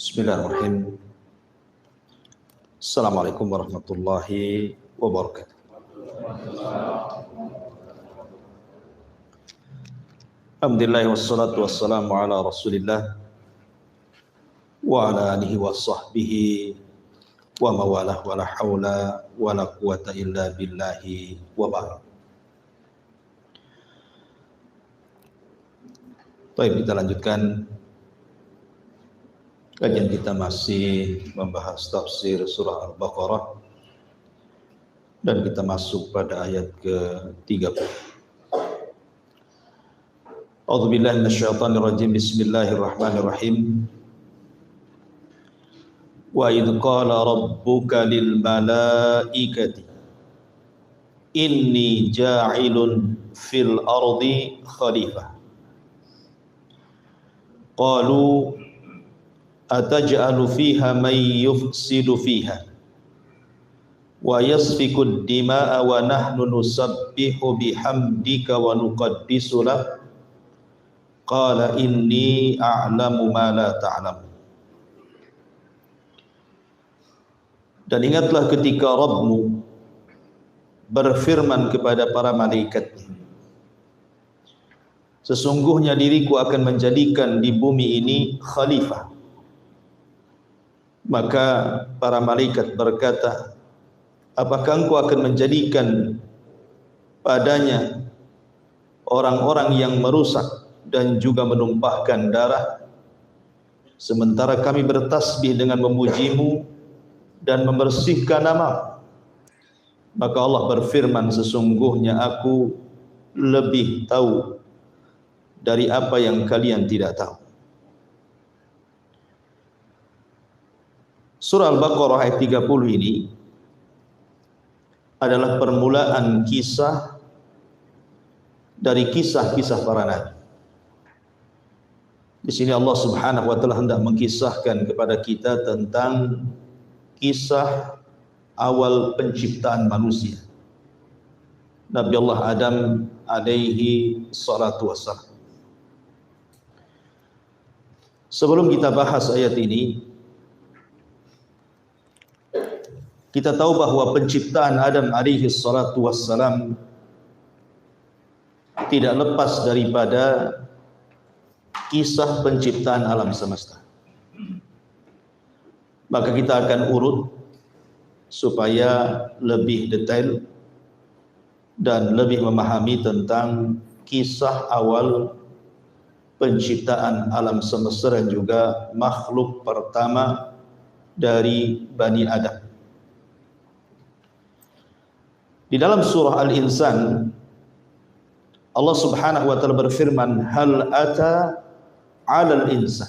Bismillahirrahmanirrahim. Assalamualaikum warahmatullahi wabarakatuh. Alhamdulillah wassalatu wassalamu ala Rasulillah wa ala alihi wa sahbihi wa mawalah wa la hawla wa la quwata illa billahi wa ba'd. Baik, kita lanjutkan kajian kita, masih membahas tafsir surah Al-Baqarah dan kita masuk pada ayat ke-30. A'udzubillahi minasyaitonir rajim. Bismillahirrahmanirrahim. Wa idz qala rabbuka lil malaikati inni ja'ilun fil ardi khalifah. Qalu ataj'alu fiha man yufsidu fiha wa yasfiku ad-dima'a wa nahnu nusabbihu bihamdika wa nuqaddisu lak qala inni a'lamu ma la ta'lamun. Dan ingatlah ketika Rabbmu berfirman kepada para malaikatnya, sesungguhnya diriku akan menjadikan di bumi ini khalifah. Maka para malaikat berkata, apakah engkau akan menjadikan padanya orang-orang yang merusak dan juga menumpahkan darah, sementara kami bertasbih dengan memujimu dan membersihkan nama? Maka Allah berfirman, sesungguhnya aku lebih tahu dari apa yang kalian tidak tahu. Surah Al-Baqarah ayat 30 ini adalah permulaan kisah dari kisah-kisah para nabi. Di sini Allah Subhanahu wa taala hendak mengkisahkan kepada kita tentang kisah awal penciptaan manusia, Nabi Allah Adam alaihi salatu wassalam. Sebelum kita bahas ayat ini, kita tahu bahwa penciptaan Adam alaihi salatu wassalam tidak lepas daripada kisah penciptaan alam semesta. Maka kita akan urut supaya lebih detail dan lebih memahami tentang kisah awal penciptaan alam semesta dan juga makhluk pertama dari Bani Adam. Di dalam surah Al-Insan, Allah Subhanahu wa taala berfirman, hal ata 'alal insan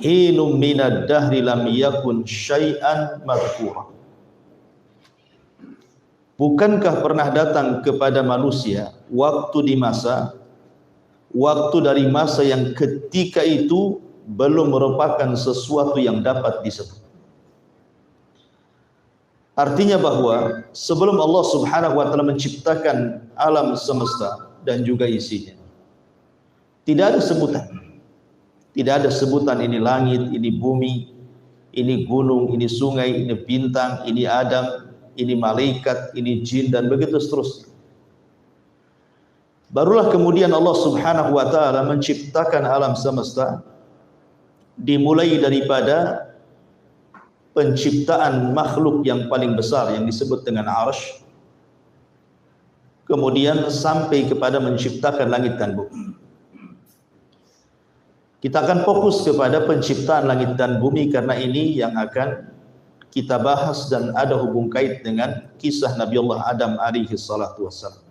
hinum minad dahri lam yakun syai'an madhkura. Bukankah pernah datang kepada manusia waktu dari masa yang ketika itu belum merupakan sesuatu yang dapat disebut. Artinya bahwa sebelum Allah Subhanahu wa taala menciptakan alam semesta dan juga isinya, tidak ada sebutan. Tidak ada sebutan ini langit, ini bumi, ini gunung, ini sungai, ini bintang, ini Adam, ini malaikat, ini jin, dan begitu seterusnya. Barulah kemudian Allah Subhanahu wa taala menciptakan alam semesta, dimulai daripada penciptaan makhluk yang paling besar yang disebut dengan Arsy, kemudian sampai kepada menciptakan langit dan bumi. Kita akan fokus kepada penciptaan langit dan bumi karena ini yang akan kita bahas dan ada hubung kait dengan kisah Nabi Allah Adam alaihi salatu wassalam.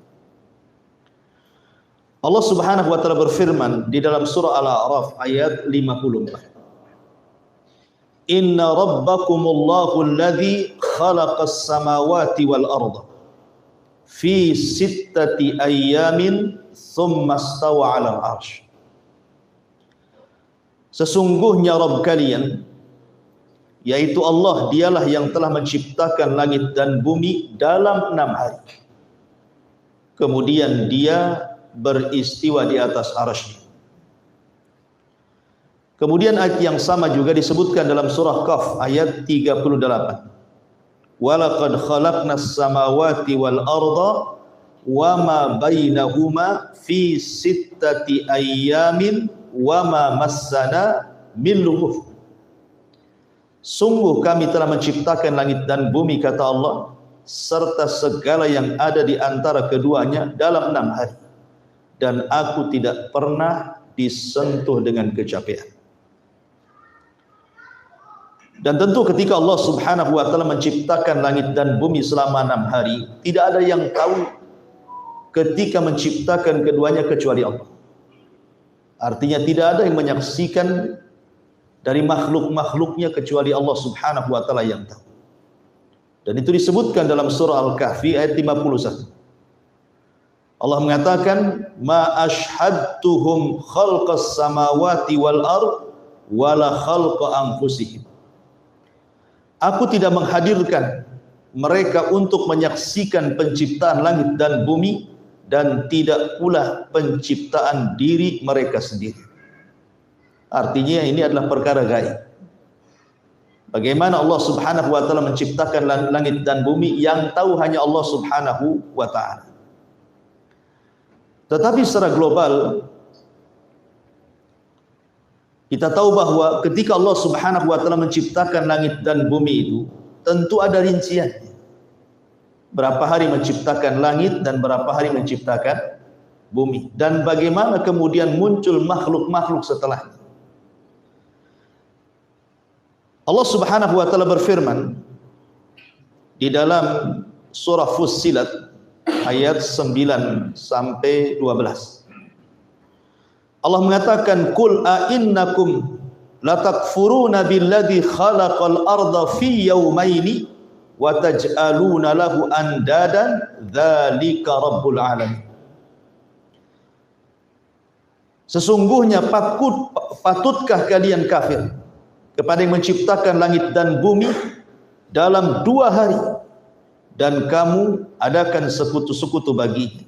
Allah Subhanahu wa taala berfirman di dalam surah Al-A'raf ayat 54. Inna rabbakumullahu alladhi khalaqas samawati wal arda fi sittati ayyamin thumma istawa 'alal 'arsy. Sesungguhnya Rabb kalian, yaitu Allah, dialah yang telah menciptakan langit dan bumi dalam 6 hari. Kemudian dia beristiwa di atas arsy. Kemudian ayat yang sama juga disebutkan dalam surah Qaf ayat 38. Walaqad khalaqnas samawati wal arda wama bainahuma fi sittati ayyamin wama massana min lughub. Sungguh kami telah menciptakan langit dan bumi, kata Allah, serta segala yang ada di antara keduanya dalam 6 hari. Dan aku tidak pernah disentuh dengan kecapean. Dan tentu ketika Allah Subhanahu wa taala menciptakan langit dan bumi selama 6 hari, tidak ada yang tahu ketika menciptakan keduanya kecuali Allah. Artinya tidak ada yang menyaksikan dari makhluk-makhluknya kecuali Allah Subhanahu wa taala yang tahu. Dan itu disebutkan dalam surah Al-Kahfi ayat 51. Allah mengatakan, ma ashhadtuhum khalqas samawati wal ard wala khalqa anfusihim. Aku tidak menghadirkan mereka untuk menyaksikan penciptaan langit dan bumi, dan tidak pula penciptaan diri mereka sendiri. Artinya ini adalah perkara gaib. Bagaimana Allah Subhanahu wa taala menciptakan langit dan bumi, yang tahu hanya Allah Subhanahu wa taala. Tetapi secara global kita tahu bahwa ketika Allah Subhanahu wa taala menciptakan langit dan bumi itu, tentu ada rinciannya. Berapa hari menciptakan langit dan berapa hari menciptakan bumi, dan bagaimana kemudian muncul makhluk-makhluk setelahnya. Allah Subhanahu wa taala berfirman di dalam surah Fussilat ayat 9 sampai 12. Allah mengatakan, qul a innakum latakfuruna billadzi khalaqal arda fi yawmaini wa taj'aluna lahu andadan dzalika rabbul alamin. Sesungguhnya patutkah kalian kafir kepada yang menciptakan langit dan bumi dalam 2 hari, dan kamu adakan sekutu-sekutu baginya.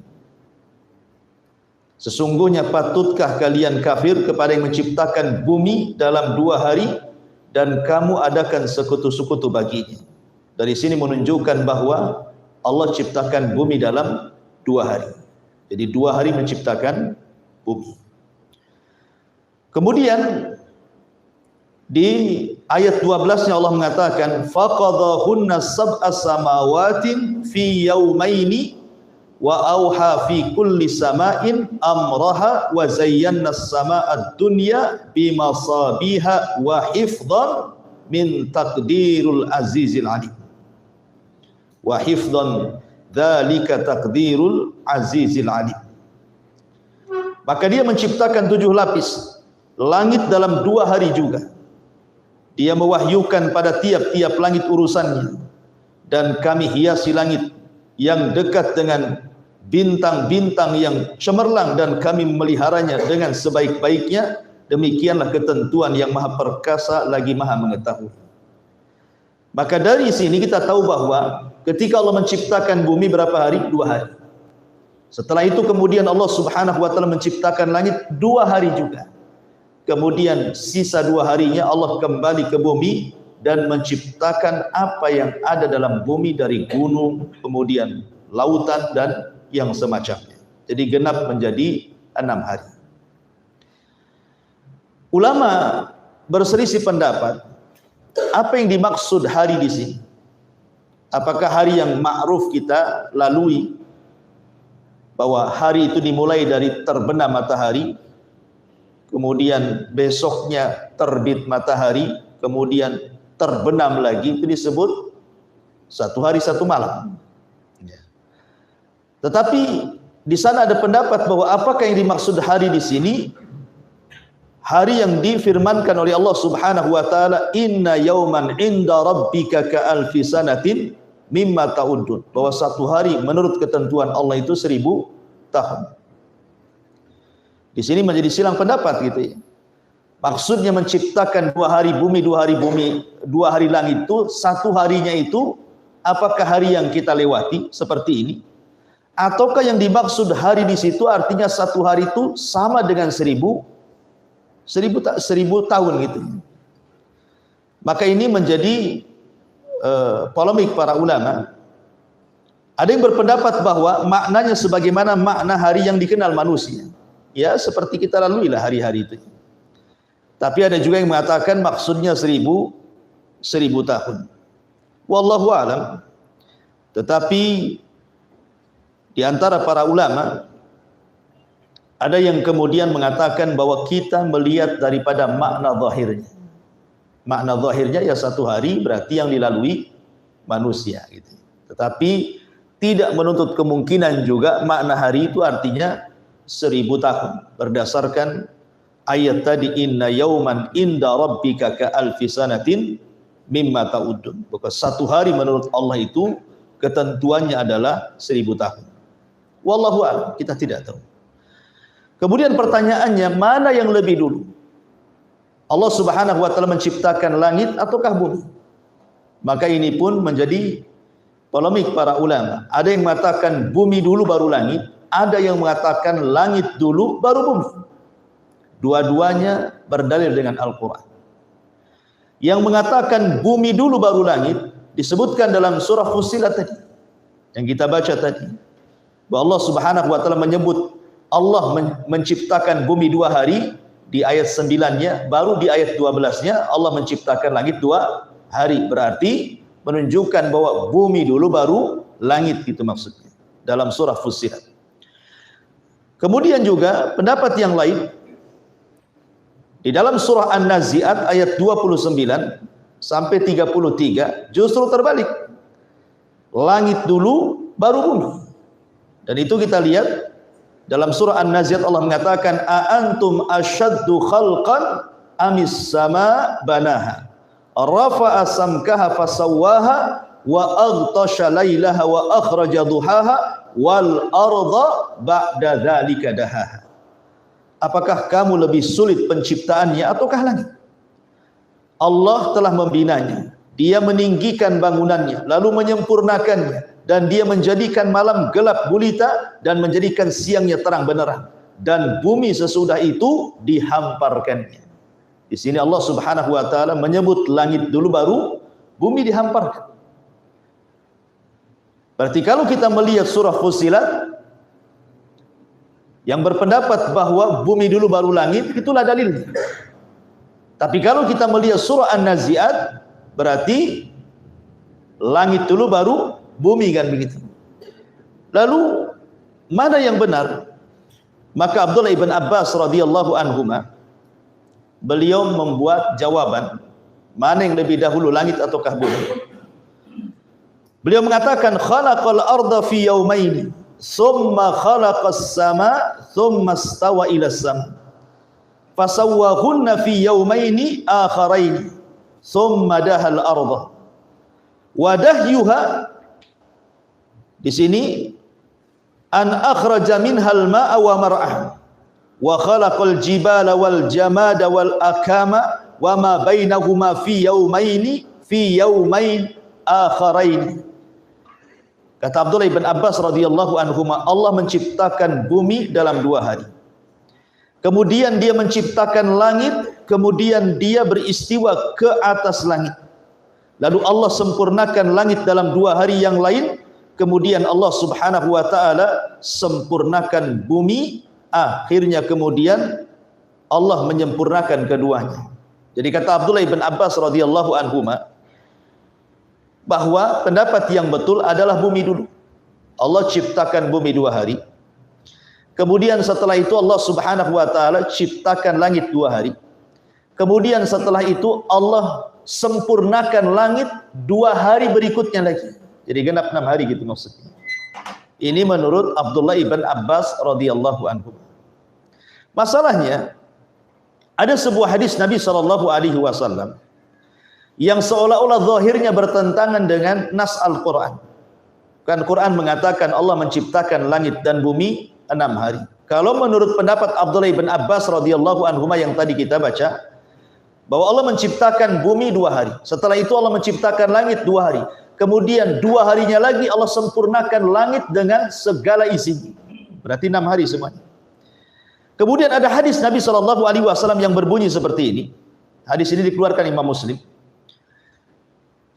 Sesungguhnya patutkah kalian kafir kepada yang menciptakan bumi dalam 2 hari, dan kamu adakan sekutu-sekutu baginya. Dari sini menunjukkan bahwa Allah ciptakan bumi dalam 2 hari. Jadi 2 hari menciptakan bumi. Kemudian di ayat 12-nya Allah mengatakan, faqadahunna sab'a samawatin fi yawmaini wa auha fi kulli sama'in amraha wa zayyana as-samaa'a ad-dunya bimasabiha wa hifdhan min taqdirul azizil alim. Wa hifdhan dzalika taqdirul azizil alim. Maka dia menciptakan 7 lapis langit dalam 2 hari juga. Dia mewahyukan pada tiap-tiap langit urusannya, dan kami hiasi langit yang dekat dengan bintang-bintang yang cemerlang, dan kami memeliharanya dengan sebaik-baiknya. Demikianlah ketentuan yang maha perkasa lagi maha mengetahui. Maka dari sini kita tahu bahwa ketika Allah menciptakan bumi berapa hari? 2 hari. Setelah itu kemudian Allah Subhanahu wa taala menciptakan langit 2 hari juga. Kemudian sisa 2 harinya Allah kembali ke bumi dan menciptakan apa yang ada dalam bumi dari gunung, kemudian lautan dan yang semacamnya. Jadi genap menjadi 6 hari. Ulama berselisih pendapat, apa yang dimaksud hari di sini? Apakah hari yang ma'ruf kita lalui, bahwa hari itu dimulai dari terbenam matahari, kemudian besoknya terbit matahari, kemudian terbenam lagi, itu disebut 1 hari 1 malam. Tetapi di sana ada pendapat bahwa apakah yang dimaksud hari di sini? Hari yang difirmankan oleh Allah Subhanahu wa taala, inna yauman inda rabbika ka'alfi sanatin mimma ta'uddun, bahwa 1 hari menurut ketentuan Allah itu 1000 tahun. Di sini menjadi silang pendapat gitu ya. Maksudnya menciptakan 2 hari bumi, 2 hari bumi, 2 hari langit itu, 1 harinya itu apakah hari yang kita lewati seperti ini? Ataukah yang dimaksud hari di situ artinya 1 hari itu sama dengan 1000 1000 tahun gitu. Maka ini menjadi polemik para ulama. Ada yang berpendapat bahwa maknanya sebagaimana makna hari yang dikenal manusia. Ya, seperti kita laluilah hari-hari itu. Tapi ada juga yang mengatakan maksudnya 1000 tahun. Wallahu a'lam. Tetapi di antara para ulama ada yang kemudian mengatakan bahwa kita melihat daripada makna zahirnya. Makna zahirnya ya 1 hari berarti yang dilalui manusia gitu. Tetapi tidak menuntut kemungkinan juga makna hari itu artinya 1000 tahun. Berdasarkan ayat tadi, inna yauman inda rabbika ka alfi sanatin mimma ta'udun. Bukan 1 hari menurut Allah itu ketentuannya adalah 1000 tahun. Wallahu a'lam, kita tidak tahu. Kemudian pertanyaannya, mana yang lebih dulu? Allah Subhanahu wa taala menciptakan langit ataukah bumi? Maka ini pun menjadi polemik para ulama. Ada yang mengatakan bumi dulu baru langit, ada yang mengatakan langit dulu baru bumi. Dua-duanya berdalil dengan Al-Qur'an. Yang mengatakan bumi dulu baru langit disebutkan dalam surah Fussilat tadi yang kita baca tadi. Bahwa Allah Subhanahu wa taala menyebut Allah menciptakan bumi 2 hari di ayat 9-nya, baru di ayat 12-nya Allah menciptakan langit 2 hari. Berarti menunjukkan bahwa bumi dulu baru langit, itu maksudnya dalam surah Fussilat. Kemudian juga pendapat yang lain di dalam surah An-Nazi'at ayat 29 sampai 33 justru terbalik. Langit dulu baru bumi. Dan itu kita lihat dalam surah An-Nazi'at Allah mengatakan a'antum asyaddu khalqan amis sama banaha rafa'a samkaha fasawwaha wa aghtasha lailaha wa akhraja duhaha wal arda ba'da dzalika dahaha. Apakah kamu lebih sulit penciptaannya ataukah langit? Allah telah membinanya, Dia meninggikan bangunannya lalu menyempurnakannya, dan Dia menjadikan malam gelap gulita dan menjadikan siangnya terang benderang, dan bumi sesudah itu dihamparkannya. Di sini Allah Subhanahu wa taala menyebut langit dulu baru bumi dihamparkan. Berarti kalau kita melihat surah Fussilat yang berpendapat bahwa bumi dulu baru langit, itulah dalilnya. Tapi kalau kita melihat surah An-Nazi'at berarti langit dulu baru bumi, kan begitu. Lalu mana yang benar? Maka Abdullah ibn Abbas radhiyallahu anhuma beliau membuat jawaban mana yang lebih dahulu, langit ataukah bumi. Beliau mengatakan khalaqal arda fi yawmaini summa khalaqas sama summa istawa ila sama fasawwahunna fi yawmaini akharaini summa dahal arda wa dahyuha. Di sini an akhraja minhal ma'a wa mar'ah wa khalaqal jibala wal jamada wal akama wa ma bainahuma fi yawmain akharain. Kata Abdullah ibn Abbas radhiyallahu anhuma, Allah menciptakan bumi dalam 2 hari. Kemudian Dia menciptakan langit, kemudian Dia beristiwa ke atas langit. Lalu Allah sempurnakan langit dalam 2 hari yang lain. Kemudian Allah Subhanahu wa taala sempurnakan bumi, akhirnya kemudian Allah menyempurnakan keduanya. Jadi kata Abdullah ibn Abbas radhiyallahu anhuma bahwa pendapat yang betul adalah bumi dulu. Allah ciptakan bumi 2 hari. Kemudian setelah itu Allah Subhanahu wa taala ciptakan langit 2 hari. Kemudian setelah itu Allah sempurnakan langit 2 hari berikutnya lagi. Jadi genap 6 hari gitu maksudnya. Ini menurut Abdullah ibn Abbas radhiyallahu anhu. Masalahnya ada sebuah hadis Nabi SAW yang seolah-olah zahirnya bertentangan dengan nas Al-Quran. Kan Quran mengatakan Allah menciptakan langit dan bumi 6 hari. Kalau menurut pendapat Abdullah ibn Abbas radhiyallahu anhu yang tadi kita baca, bahwa Allah menciptakan bumi 2 hari. Setelah itu Allah menciptakan langit 2 hari. Kemudian 2 harinya lagi Allah sempurnakan langit dengan segala isinya. Berarti 6 hari semuanya. Kemudian ada hadis Nabi SAW yang berbunyi seperti ini. Hadis ini dikeluarkan Imam Muslim.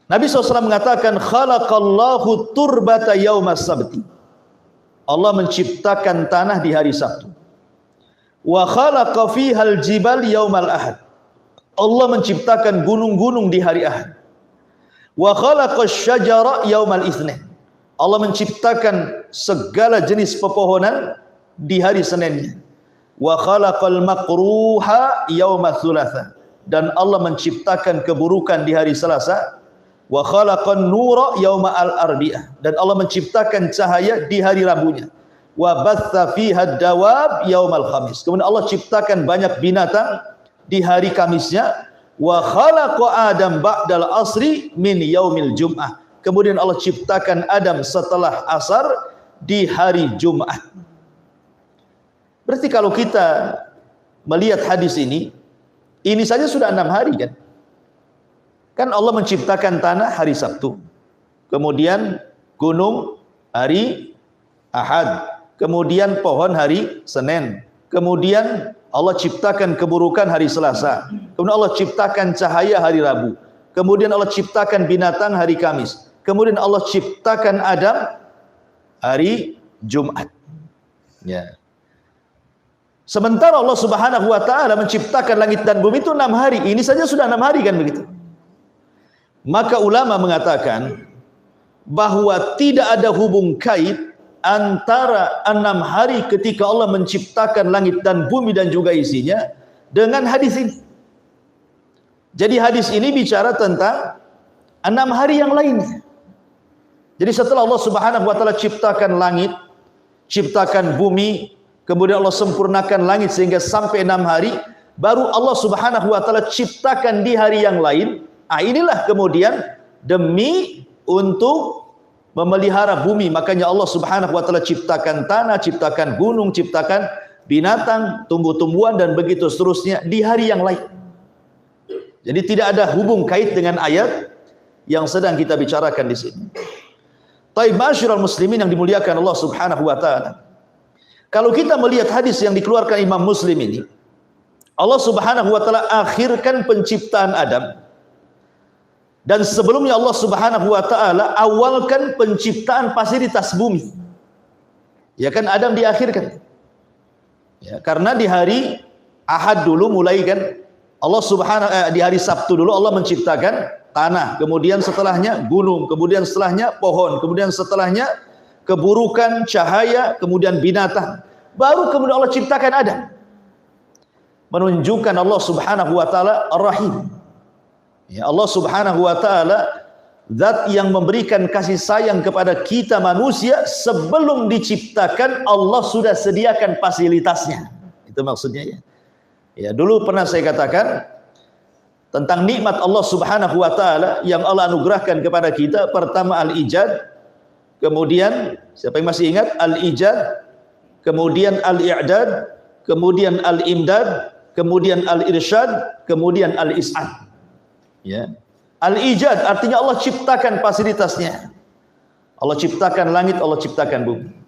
Nabi SAW mengatakan, khalaqallahu turbata yaumas sabti. Allah menciptakan tanah di hari Sabtu. Wa khalaqa fihal jibal yaumal ahad. Allah menciptakan gunung-gunung di hari Ahad. Wa khalaqa syajara yaumal itsnin. Allah menciptakan segala jenis pepohonan di hari Seninnya. Wa khalaqal makruha yaumal thulatha. Dan Allah menciptakan keburukan di hari Selasa. Wa khalaqan nura yauma al-arbi'ah. Dan Allah menciptakan cahaya di hari Rabunya. Wa batha fiha dawab yaumal khamis. Kemudian Allah ciptakan banyak binatang di hari Kamisnya. Wa khalaqa Adam ba'dal asri min yaumil jum'ah. Kemudian Allah ciptakan Adam setelah asar di hari Jumat. Berarti kalau kita melihat hadis ini saja sudah 6 hari kan? Kan Allah menciptakan tanah hari Sabtu. Kemudian gunung hari Ahad. Kemudian pohon hari Senin. Kemudian Allah ciptakan keburukan hari Selasa. Kemudian Allah ciptakan cahaya hari Rabu. Kemudian Allah ciptakan binatang hari Kamis. Kemudian Allah ciptakan Adam hari Jumat. Ya. Sementara Allah Subhanahu wa taala menciptakan langit dan bumi itu 6 hari. Ini saja sudah 6 hari kan begitu. Maka ulama mengatakan bahwa tidak ada hubung kait antara 6 hari ketika Allah menciptakan langit dan bumi dan juga isinya dengan hadis ini. Jadi hadis ini bicara tentang 6 hari yang lainnya. Jadi setelah Allah Subhanahu wa taala ciptakan langit, ciptakan bumi, kemudian Allah sempurnakan langit sehingga sampai 6 hari, baru Allah Subhanahu wa taala ciptakan di hari yang lain. Inilah kemudian demi untuk memelihara bumi, makanya Allah Subhanahu wa taala ciptakan tanah, ciptakan gunung, ciptakan binatang, tumbuh-tumbuhan dan begitu seterusnya di hari yang lain. Jadi tidak ada hubung kait dengan ayat yang sedang kita bicarakan di sini. Taib ma'asyiral muslimin yang dimuliakan Allah Subhanahu wa taala. Kalau kita melihat hadis yang dikeluarkan Imam Muslim ini, Allah Subhanahu wa taala akhirkan penciptaan Adam. Dan sebelumnya Allah Subhanahu wa taala awalkan penciptaan fasilitas bumi. Ya kan Adam diakhirkan. Ya, karena di hari Ahad dulu mulai kan Allah Subhanahu di hari Sabtu dulu Allah menciptakan tanah, kemudian setelahnya gunung, kemudian setelahnya pohon, kemudian setelahnya keburukan, cahaya, kemudian binatang. Baru kemudian Allah ciptakan Adam. Menunjukkan Allah Subhanahu wa taala Ar-Rahim. Ya, Allah Subhanahu wa taala zat yang memberikan kasih sayang kepada kita manusia sebelum diciptakan Allah sudah sediakan fasilitasnya. Itu maksudnya ya. Ya, dulu pernah saya katakan tentang nikmat Allah Subhanahu wa taala yang Allah anugerahkan kepada kita. Pertama al-ijad, kemudian siapa yang masih ingat al-ijad, kemudian al-i'dad, kemudian al-imdad, kemudian al-irsyad, kemudian al-is'ad. Ya. Al-ijad artinya Allah ciptakan fasilitasnya. Allah ciptakan langit, Allah ciptakan bumi.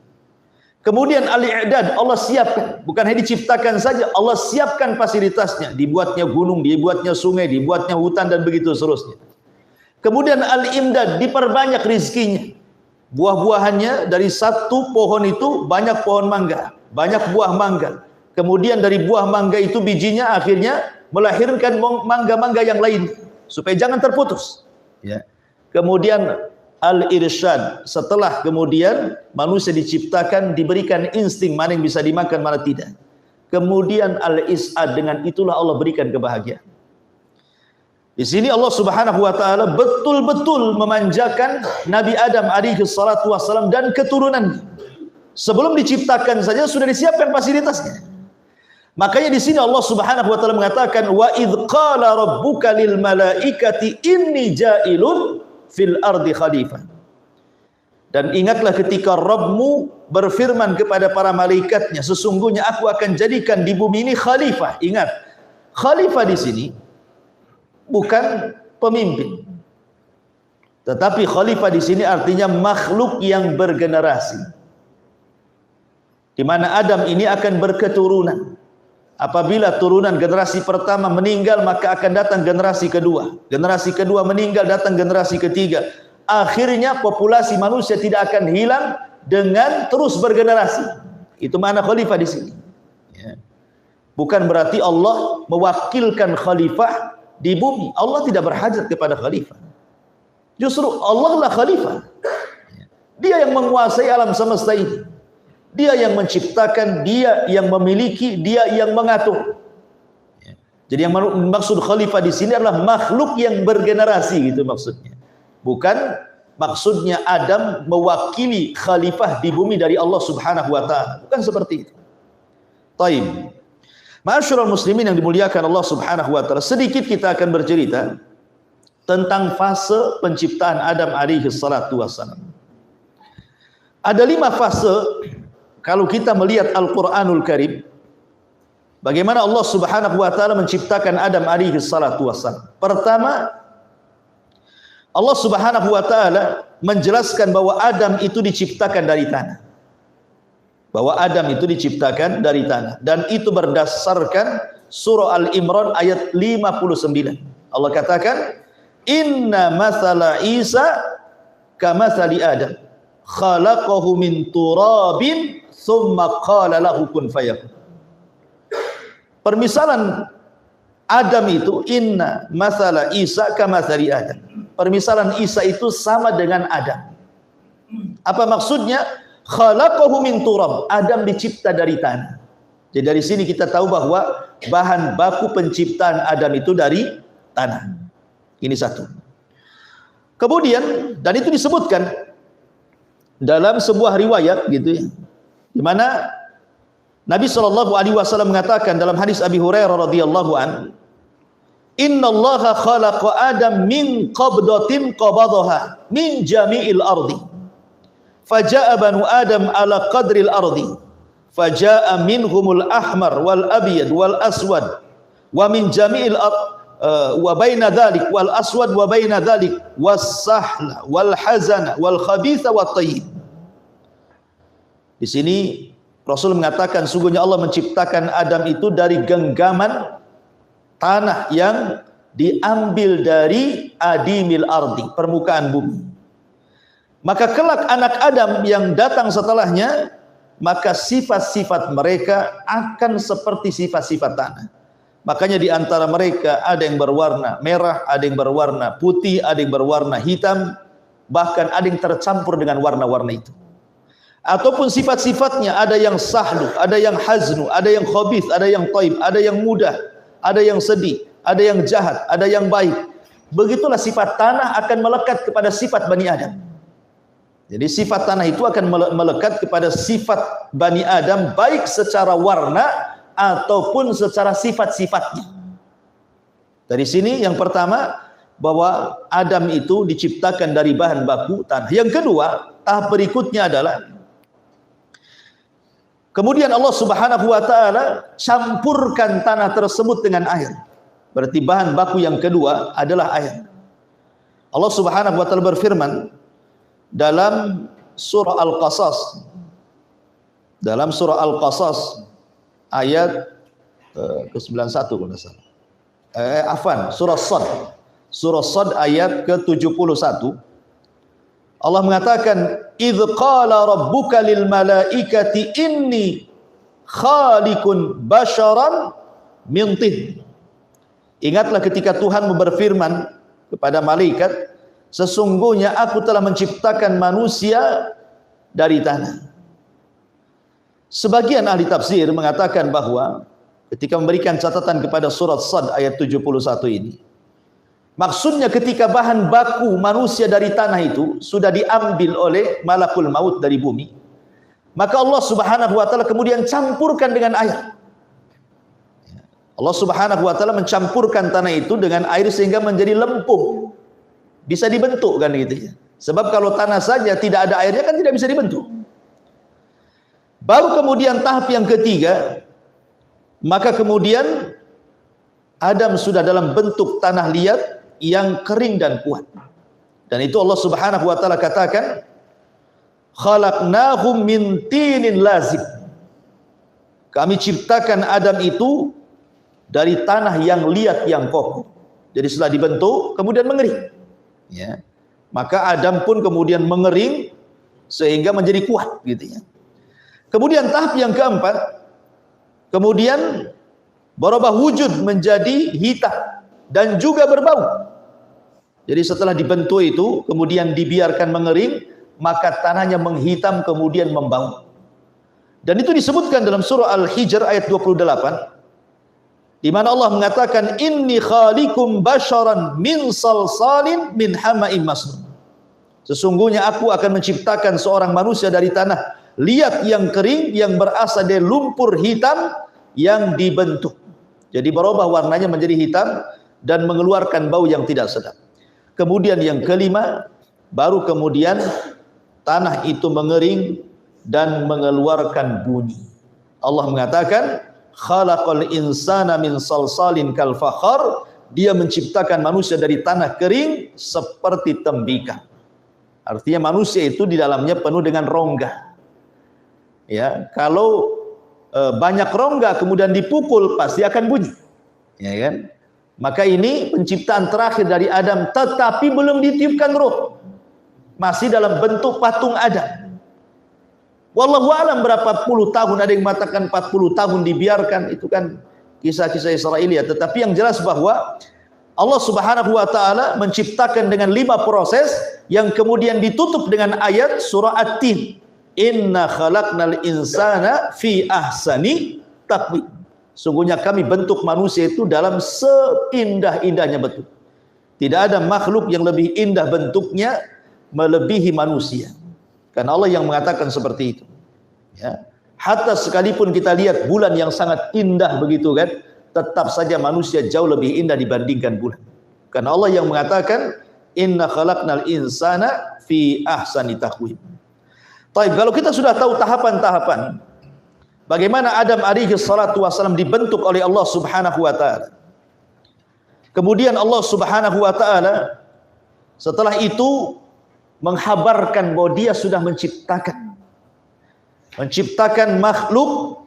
Kemudian al-i'dad, Allah siapkan, bukan hanya diciptakan saja, Allah siapkan fasilitasnya, dibuatnya gunung, dibuatnya sungai, dibuatnya hutan dan begitu seterusnya. Kemudian al-imdad, diperbanyak rizkinya. Buah-buahannya dari satu pohon itu banyak pohon mangga, banyak buah mangga. Kemudian dari buah mangga itu bijinya akhirnya melahirkan mangga-mangga yang lain supaya jangan terputus. Ya. Kemudian al-irsyad, setelah kemudian manusia diciptakan diberikan insting mana yang bisa dimakan mana tidak. Kemudian al-is'ad, dengan itulah Allah berikan kebahagiaan. Di sini Allah Subhanahu wa taala betul-betul memanjakan Nabi Adam alaihi salatu wasallam dan keturunannya. Sebelum diciptakan saja sudah disiapkan fasilitasnya. Makanya di sini Allah Subhanahu wa taala mengatakan wa idz qala rabbuka lil malaikati inni ja'ilun fil ardi khalifah. Dan ingatlah ketika Rabbmu berfirman kepada para malaikatnya, sesungguhnya aku akan jadikan di bumi ini khalifah. Ingat, khalifah di sini bukan pemimpin. Tetapi khalifah di sini artinya makhluk yang bergenerasi. Di mana Adam ini akan berketurunan. Apabila turunan generasi pertama meninggal, maka akan datang generasi kedua. Generasi kedua meninggal, datang generasi ketiga. Akhirnya populasi manusia tidak akan hilang dengan terus bergenerasi. Itu makna khalifah di sini. Ya. Bukan berarti Allah mewakilkan khalifah di bumi. Allah tidak berhajat kepada khalifah. Justru Allah lah khalifah. Dia yang menguasai alam semesta ini. Dia yang menciptakan, dia yang memiliki, dia yang mengatur. Jadi yang maksud khalifah di sini adalah makhluk yang bergenerasi, gitu maksudnya. Bukan maksudnya Adam mewakili khalifah di bumi dari Allah Subhanahu wa taala. Bukan seperti itu. Taib. Ma'asyiral muslimin yang dimuliakan Allah Subhanahu wa taala, sedikit kita akan bercerita tentang fase penciptaan Adam alaihi salatu wassalam. Ada 5 fase. Kalau kita melihat Al-Quranul Karim, bagaimana Allah Subhanahu wa taala menciptakan Adam alaihi salatu wassalam. Pertama, Allah Subhanahu wa taala menjelaskan bahwa Adam itu diciptakan dari tanah. Bahwa Adam itu diciptakan dari tanah, dan itu berdasarkan surah Al-Imran ayat 59. Allah katakan, "Inna mathala Isa kamathali Adam, khalaqahu min turabin thumma qala lahu kun fayakun." Permisalan Adam itu, inna mathala Isa kamathali Adam. Permisalan Isa itu sama dengan Adam. Apa maksudnya? Khalaqahu min turab. Adam dicipta dari tanah. Jadi dari sini kita tahu bahwa bahan baku penciptaan Adam itu dari tanah. Ini satu. Kemudian, dan itu disebutkan dalam sebuah riwayat gitu ya, di mana Nabi sallallahu alaihi wasallam mengatakan dalam hadis Abi Hurairah radhiyallahu an, "Innallaha khalaqa Adam min qabdatin qabadaha min jami'il ardi. Faja'a banu Adam ala qadril ardi. Faja'a minhumul ahmar wal abyad wal aswad wa min jami'il wa baina dhalik wal aswad wa baina dhalik was sahla wal hazana wal khabitha wat tayyib." Di sini Rasul mengatakan sungguhnya Allah menciptakan Adam itu dari genggaman tanah yang diambil dari adimil ardi, permukaan bumi. Maka kelak anak Adam yang datang setelahnya, maka sifat-sifat mereka akan seperti sifat-sifat tanah. Makanya di antara mereka ada yang berwarna merah, ada yang berwarna putih, ada yang berwarna hitam, bahkan ada yang tercampur dengan warna-warna itu. Ataupun sifat-sifatnya ada yang sahlu, ada yang haznu, ada yang khabith, ada yang taib, ada yang mudah, ada yang sedih, ada yang jahat, ada yang baik. Begitulah sifat tanah akan melekat kepada sifat Bani Adam. Jadi sifat tanah itu akan melekat kepada sifat Bani Adam, baik secara warna ataupun secara sifat-sifatnya. Dari sini yang pertama, bahwa Adam itu diciptakan dari bahan baku tanah. Yang kedua, tahap berikutnya adalah kemudian Allah Subhanahu wa taala campurkan tanah tersebut dengan air. Berarti bahan baku yang kedua adalah air. Allah Subhanahu wa taala berfirman dalam surah Al-Qasas. Dalam surah Al-Qasas ayat ke-91 kalau tidak salah. Surah Sad. Surah Sad ayat ke-71. Allah mengatakan, "Idz qala rabbuka lil malaikati inni khaliqun basharan min tin." Ingatlah ketika Tuhan berfirman kepada malaikat, sesungguhnya aku telah menciptakan manusia dari tanah. Sebagian ahli tafsir mengatakan bahwa ketika memberikan catatan kepada surat Sad ayat 71 ini, maksudnya ketika bahan baku manusia dari tanah itu sudah diambil oleh malakul maut dari bumi, maka Allah Subhanahu wa taala kemudian campurkan dengan air. Allah Subhanahu wa taala mencampurkan tanah itu dengan air sehingga menjadi lempung. Bisa dibentuk kan gitu ya. Sebab kalau tanah saja tidak ada airnya kan tidak bisa dibentuk. Baru kemudian tahap yang ketiga, maka kemudian Adam sudah dalam bentuk tanah liat yang kering dan kuat. Dan itu Allah Subhanahu wa taala katakan, "Khalaqnahum min tinin lazib." Kami ciptakan Adam itu dari tanah yang liat yang kokoh. Jadi setelah dibentuk kemudian mengering. Ya. Maka Adam pun kemudian mengering sehingga menjadi kuat gitu ya. Kemudian tahap yang keempat, kemudian berubah wujud menjadi hitam dan juga berbau. Jadi setelah dibentuk itu kemudian dibiarkan mengering, maka tanahnya menghitam kemudian membau. Dan itu disebutkan dalam surah Al-Hijr ayat 28, di mana Allah mengatakan inni khaliqum basyaran min salsalin min hama'in masnun. Sesungguhnya aku akan menciptakan seorang manusia dari tanah liat yang kering yang berasal dari lumpur hitam yang dibentuk. Jadi berubah warnanya menjadi hitam dan mengeluarkan bau yang tidak sedap. Kemudian yang kelima, baru kemudian tanah itu mengering dan mengeluarkan bunyi. Allah mengatakan khalaqal insana min salsalin kal fakhar, dia menciptakan manusia dari tanah kering seperti tembikar. Artinya manusia itu di dalamnya penuh dengan rongga. Ya, kalau banyak rongga kemudian dipukul pasti akan bunyi. Ya kan? Maka ini penciptaan terakhir dari Adam, tetapi belum ditiupkan roh. Masih dalam bentuk patung Adam. Wallahu alam berapa puluh tahun, ada yang mengatakan 40 tahun dibiarkan, itu kan kisah-kisah Israiliyat. Tetapi yang jelas bahwa Allah Subhanahu wa taala menciptakan dengan 5 proses yang kemudian ditutup dengan ayat surah At-Tin. Inna khalaqnal insana fi ahsani taqwim. Sungguhnya kami bentuk manusia itu dalam seindah-indahnya bentuk. Tidak ada makhluk yang lebih indah bentuknya melebihi manusia. Karena Allah yang mengatakan seperti itu. Ya. Hatta sekalipun kita lihat bulan yang sangat indah begitu kan, tetap saja manusia jauh lebih indah dibandingkan bulan. Karena Allah yang mengatakan inna khalaqnal insana fi ahsani taqwim. Baik, kalau kita sudah tahu tahapan-tahapan bagaimana Adam alaihi salatu wasallam dibentuk oleh Allah Subhanahu wa taala. Kemudian Allah Subhanahu wa taala setelah itu menghabarkan bahwa dia sudah menciptakan makhluk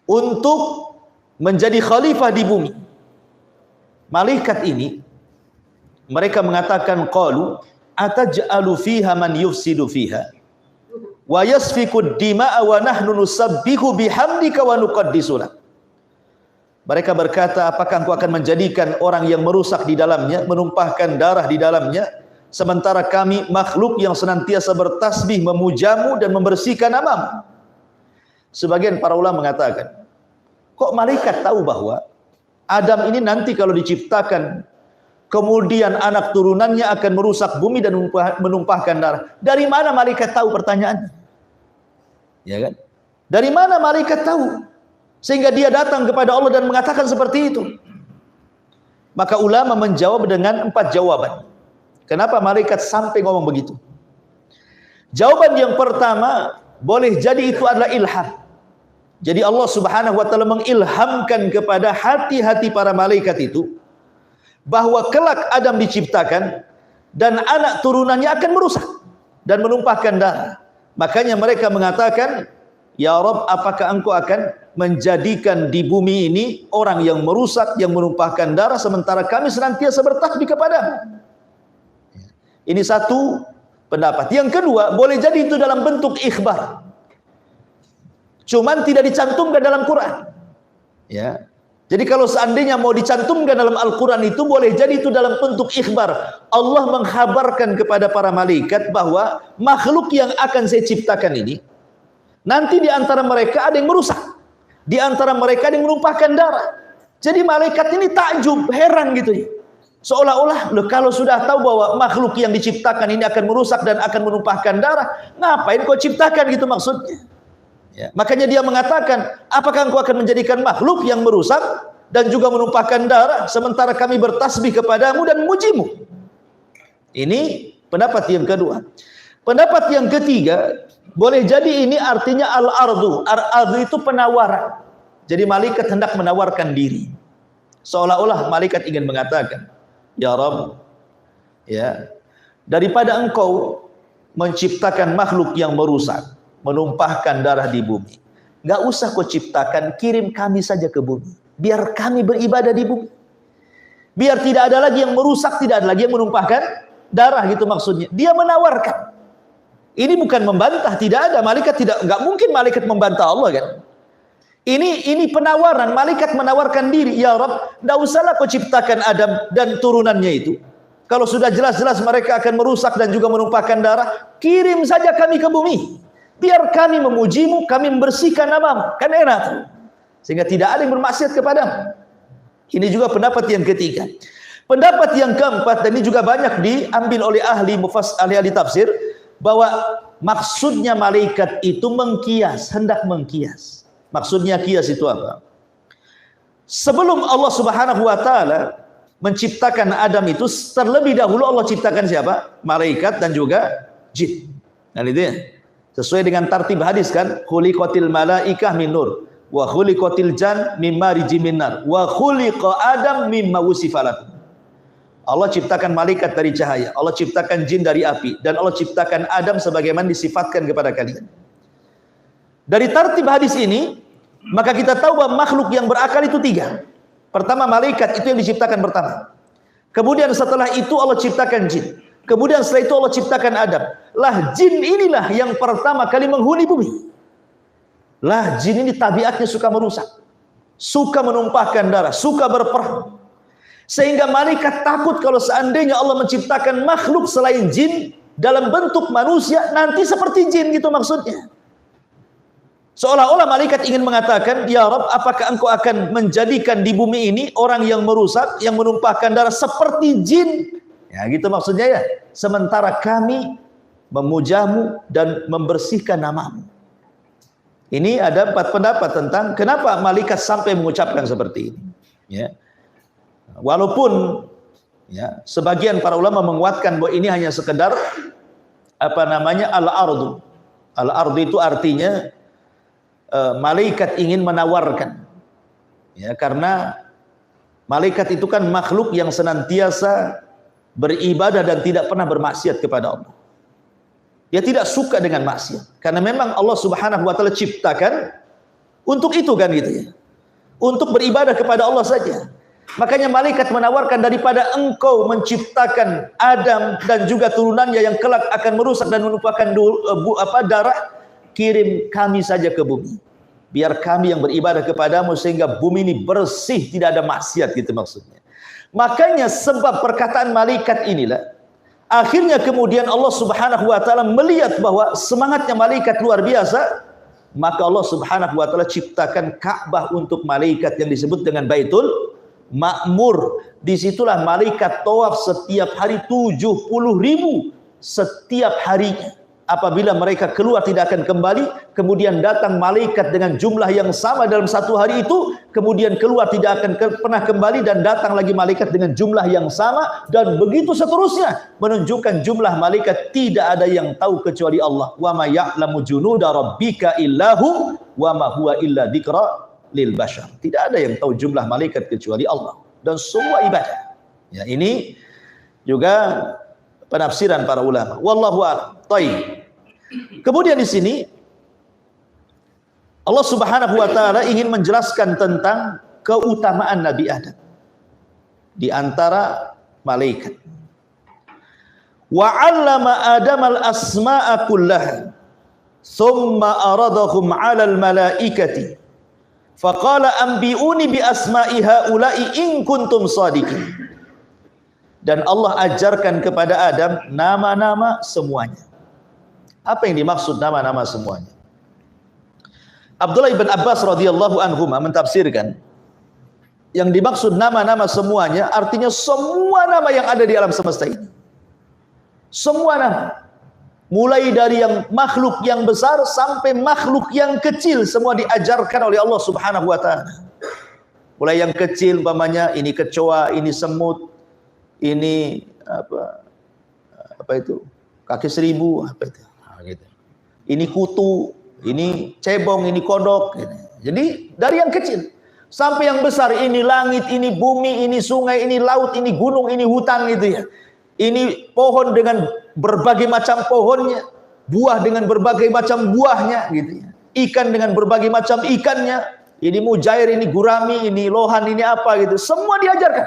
untuk menjadi khalifah di bumi. Malaikat ini mereka mengatakan qalu ataj'alu fiha man yufsidu fiha wa yasfiku dima'a wa nahnu nusabbihu bihamdika wa nuqaddisu lak. Mereka berkata, apakah engkau akan menjadikan orang yang merusak di dalamnya, menumpahkan darah di dalamnya, sementara kami makhluk yang senantiasa bertasbih memujamu dan membersihkan namamu? Sebagian para ulama mengatakan, kok malaikat tahu bahwa Adam ini nanti kalau diciptakan kemudian anak turunannya akan merusak bumi dan menumpahkan darah? Dari mana malaikat tahu, pertanyaannya? Ya kan? Dari mana malaikat tahu sehingga dia datang kepada Allah dan mengatakan seperti itu? Maka ulama menjawab dengan 4 jawaban. Kenapa malaikat sampai ngomong begitu? Jawaban yang pertama, boleh jadi itu adalah ilham. Jadi Allah Subhanahu wa taala mengilhamkan kepada hati-hati para malaikat itu bahwa kelak Adam diciptakan dan anak turunannya akan merusak dan menumpahkan darah. Makanya mereka mengatakan, ya Rabb, apakah engkau akan menjadikan di bumi ini orang yang merusak, yang menumpahkan darah, sementara kami senantiasa bertasbih kepadamu? Ini satu pendapat. Yang kedua, boleh jadi itu dalam bentuk ikhbar, cuman tidak dicantumkan dalam Quran. Ya. Jadi kalau seandainya mau dicantumkan dalam Al-Quran itu boleh jadi itu dalam bentuk ikhbar. Allah menghabarkan kepada para malaikat bahwa makhluk yang akan saya ciptakan ini, nanti di antara mereka ada yang merusak, di antara mereka ada yang menumpahkan darah. Jadi malaikat ini takjub, heran gitu ya. Seolah-olah, loh, kalau sudah tahu bahwa makhluk yang diciptakan ini akan merusak dan akan menumpahkan darah, ngapain kau ciptakan gitu maksudnya? Ya. Makanya dia mengatakan, apakah engkau akan menjadikan makhluk yang merusak dan juga menumpahkan darah, sementara kami bertasbih kepadamu dan memujimu? Ini pendapat yang kedua. Pendapat yang ketiga, boleh jadi ini artinya al-ardu. Al-ardu itu penawaran. Jadi malaikat hendak menawarkan diri. Seolah-olah malaikat ingin mengatakan, ya Rabb, ya, daripada engkau menciptakan makhluk yang merusak, menumpahkan darah di bumi, Gak usah kau ciptakan, kirim kami saja ke bumi. Biar kami beribadah di bumi. Biar tidak ada lagi yang merusak, tidak ada lagi yang menumpahkan darah, gitu maksudnya. Dia menawarkan. Ini bukan membantah, tidak ada. Malaikat tidak, nggak mungkin malaikat membantah Allah kan. Ini penawaran, malaikat menawarkan diri. Ya Rabb, tidak usahlah kau ciptakan Adam dan turunannya itu. Kalau sudah jelas-jelas mereka akan merusak dan juga menumpahkan darah, kirim saja kami ke bumi. Biar kami memujimu, kami membersihkan namamu. Kan enak. Sehingga tidak ada yang bermaksiat kepadamu. Ini juga pendapat yang ketiga. Pendapat yang keempat, dan ini juga banyak diambil oleh ahli tafsir, bahwa maksudnya malaikat itu mengkias, hendak mengkias. Maksudnya kias itu apa? Sebelum Allah Subhanahu wa taala menciptakan Adam itu, terlebih dahulu Allah ciptakan siapa? Malaikat dan juga jin. Nah itu ya. Sesuai dengan tartib hadis kan, khuliqatil malaikah min nur wa khuliqatil jan mimma rijimin nar wa khuliqa Adam mimma wusifa lakum. Allah ciptakan malaikat dari cahaya, Allah ciptakan jin dari api, dan Allah ciptakan Adam sebagaimana disifatkan kepada kalian. Dari tartib hadis ini, maka kita tahu bahwa makhluk yang berakal itu tiga. Pertama malaikat, itu yang diciptakan pertama. Kemudian setelah itu Allah ciptakan jin. Kemudian setelah itu Allah ciptakan Adam. Lah jin inilah yang pertama kali menghuni bumi. Lah jin ini tabiatnya suka merusak, suka menumpahkan darah, suka berperang. Sehingga malaikat takut kalau seandainya Allah menciptakan makhluk selain jin dalam bentuk manusia, nanti seperti jin, gitu maksudnya. Seolah-olah malaikat ingin mengatakan, ya Rabb, apakah engkau akan menjadikan di bumi ini orang yang merusak, yang menumpahkan darah seperti jin? Ya gitu maksudnya ya. Sementara kami memujamu dan membersihkan namamu. Ini ada 4 pendapat tentang kenapa malaikat sampai mengucapkan seperti ini. Ya. Walaupun ya, sebagian para ulama menguatkan bahwa ini hanya sekedar al-ardu. Al-ardu itu artinya malaikat ingin menawarkan. Ya, karena malaikat itu kan makhluk yang senantiasa beribadah dan tidak pernah bermaksiat kepada Allah. Dia tidak suka dengan maksiat. Karena memang Allah Subhanahu wa taala ciptakan untuk itu kan gitu ya. Untuk beribadah kepada Allah saja. Makanya malaikat menawarkan, daripada engkau menciptakan Adam dan juga turunannya yang kelak akan merusak dan menumpahkan darah, kirim kami saja ke bumi. Biar kami yang beribadah kepadamu sehingga bumi ini bersih, tidak ada maksiat, gitu maksudnya. Makanya sebab perkataan malaikat inilah akhirnya kemudian Allah Subhanahu wa taala melihat bahwa semangatnya malaikat luar biasa, maka Allah Subhanahu wa taala ciptakan Ka'bah untuk malaikat yang disebut dengan Baitul Ma'mur. Disitulah malaikat tawaf setiap hari 70.000 setiap harinya. Apabila mereka keluar tidak akan kembali, kemudian datang malaikat dengan jumlah yang sama dalam satu hari itu, kemudian keluar tidak akan pernah kembali, dan datang lagi malaikat dengan jumlah yang sama, dan begitu seterusnya, menunjukkan jumlah malaikat tidak ada yang tahu kecuali Allah. Wa ma ya'lamu junuda rabbika illahu wa ma huwa illa dzikra lil bashar. Tidak ada yang tahu jumlah malaikat kecuali Allah, dan semua ibadah. Ya, ini juga penafsiran para ulama. Wallahu a'lam. Baik. Kemudian di sini Allah Subhanahu wa taala ingin menjelaskan tentang keutamaan Nabi Adam di antara malaikat. Wa 'allama Adam al-asma'a kullaha thumma aradahum 'ala al-malaikati faqala anbi'uni bi asma'i haula'i in kuntum shadiqin. Dan Allah ajarkan kepada Adam nama-nama semuanya. Apa yang dimaksud nama-nama semuanya? Abdullah bin Abbas radhiyallahu anhu mentafsirkan, yang dimaksud nama-nama semuanya artinya semua nama yang ada di alam semesta ini. Semua nama. Mulai dari yang makhluk yang besar sampai makhluk yang kecil, semua diajarkan oleh Allah Subhanahu wa taala. Mulai yang kecil umpamanya ini kecoa, ini semut, ini apa itu? Kaki seribu, apa itu? Gitu. Ini kutu, ini cebong, ini kodok, gitu. Jadi dari yang kecil sampai yang besar, ini langit, ini bumi, ini sungai, ini laut, ini gunung, ini hutan, gitu ya. Ini pohon dengan berbagai macam pohonnya, buah dengan berbagai macam buahnya, gitu ya. Ikan dengan berbagai macam ikannya. Ini mujair, ini gurami, ini lohan, ini apa gitu. Semua diajarkan.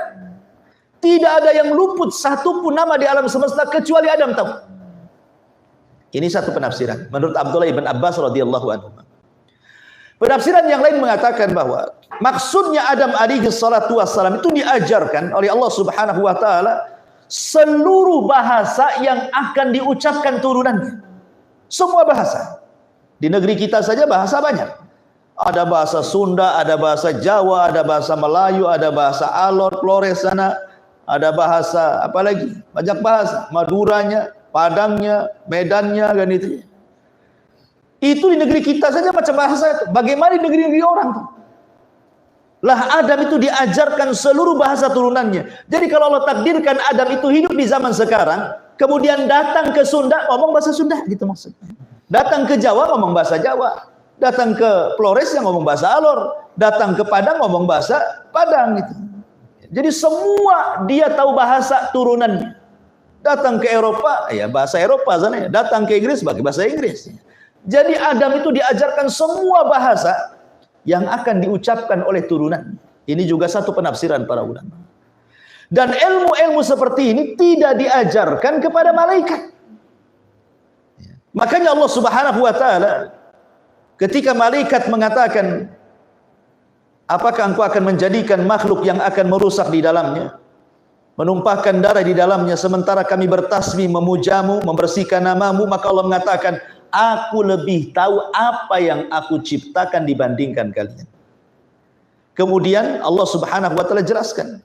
Tidak ada yang luput satupun nama di alam semesta kecuali Adam tahu. Ini satu penafsiran menurut Abdullah ibn Abbas radhiyallahu anhu. Penafsiran yang lain mengatakan bahwa maksudnya Adam alaihi salatu wassalam itu diajarkan oleh Allah Subhanahu wa taala seluruh bahasa yang akan diucapkan turunannya. Semua bahasa. Di negeri kita saja bahasa banyak. Ada bahasa Sunda, ada bahasa Jawa, ada bahasa Melayu, ada bahasa Alor, Flores sana, ada bahasa apa lagi? Banyak bahasa. Maduranya, Padangnya, Medannya kan itu. Itu di negeri kita saja macam bahasa itu. Bagaimana di negeri-negeri orang tuh? Lah Adam itu diajarkan seluruh bahasa turunannya. Jadi kalau Allah takdirkan Adam itu hidup di zaman sekarang, kemudian datang ke Sunda ngomong bahasa Sunda gitu maksudnya. Datang ke Jawa ngomong bahasa Jawa. Datang ke Flores yang ngomong bahasa Alor. Datang ke Padang ngomong bahasa Padang gitu. Jadi semua dia tahu bahasa turunannya. Datang ke Eropa, ya bahasa Eropa sana ya. Datang ke Inggris pakai bahasa Inggris. Jadi Adam itu diajarkan semua bahasa yang akan diucapkan oleh turunan. Ini juga satu penafsiran para ulama. Dan ilmu-ilmu seperti ini tidak diajarkan kepada malaikat. Makanya Allah Subhanahu wa taala ketika malaikat mengatakan, apakah engkau akan menjadikan makhluk yang akan merusak di dalamnya, menumpahkan darah di dalamnya, sementara kami bertasbih memujamu, membersihkan namamu? Maka Allah mengatakan, aku lebih tahu apa yang aku ciptakan dibandingkan kalian. Kemudian Allah Subhanahu wa taala jelaskan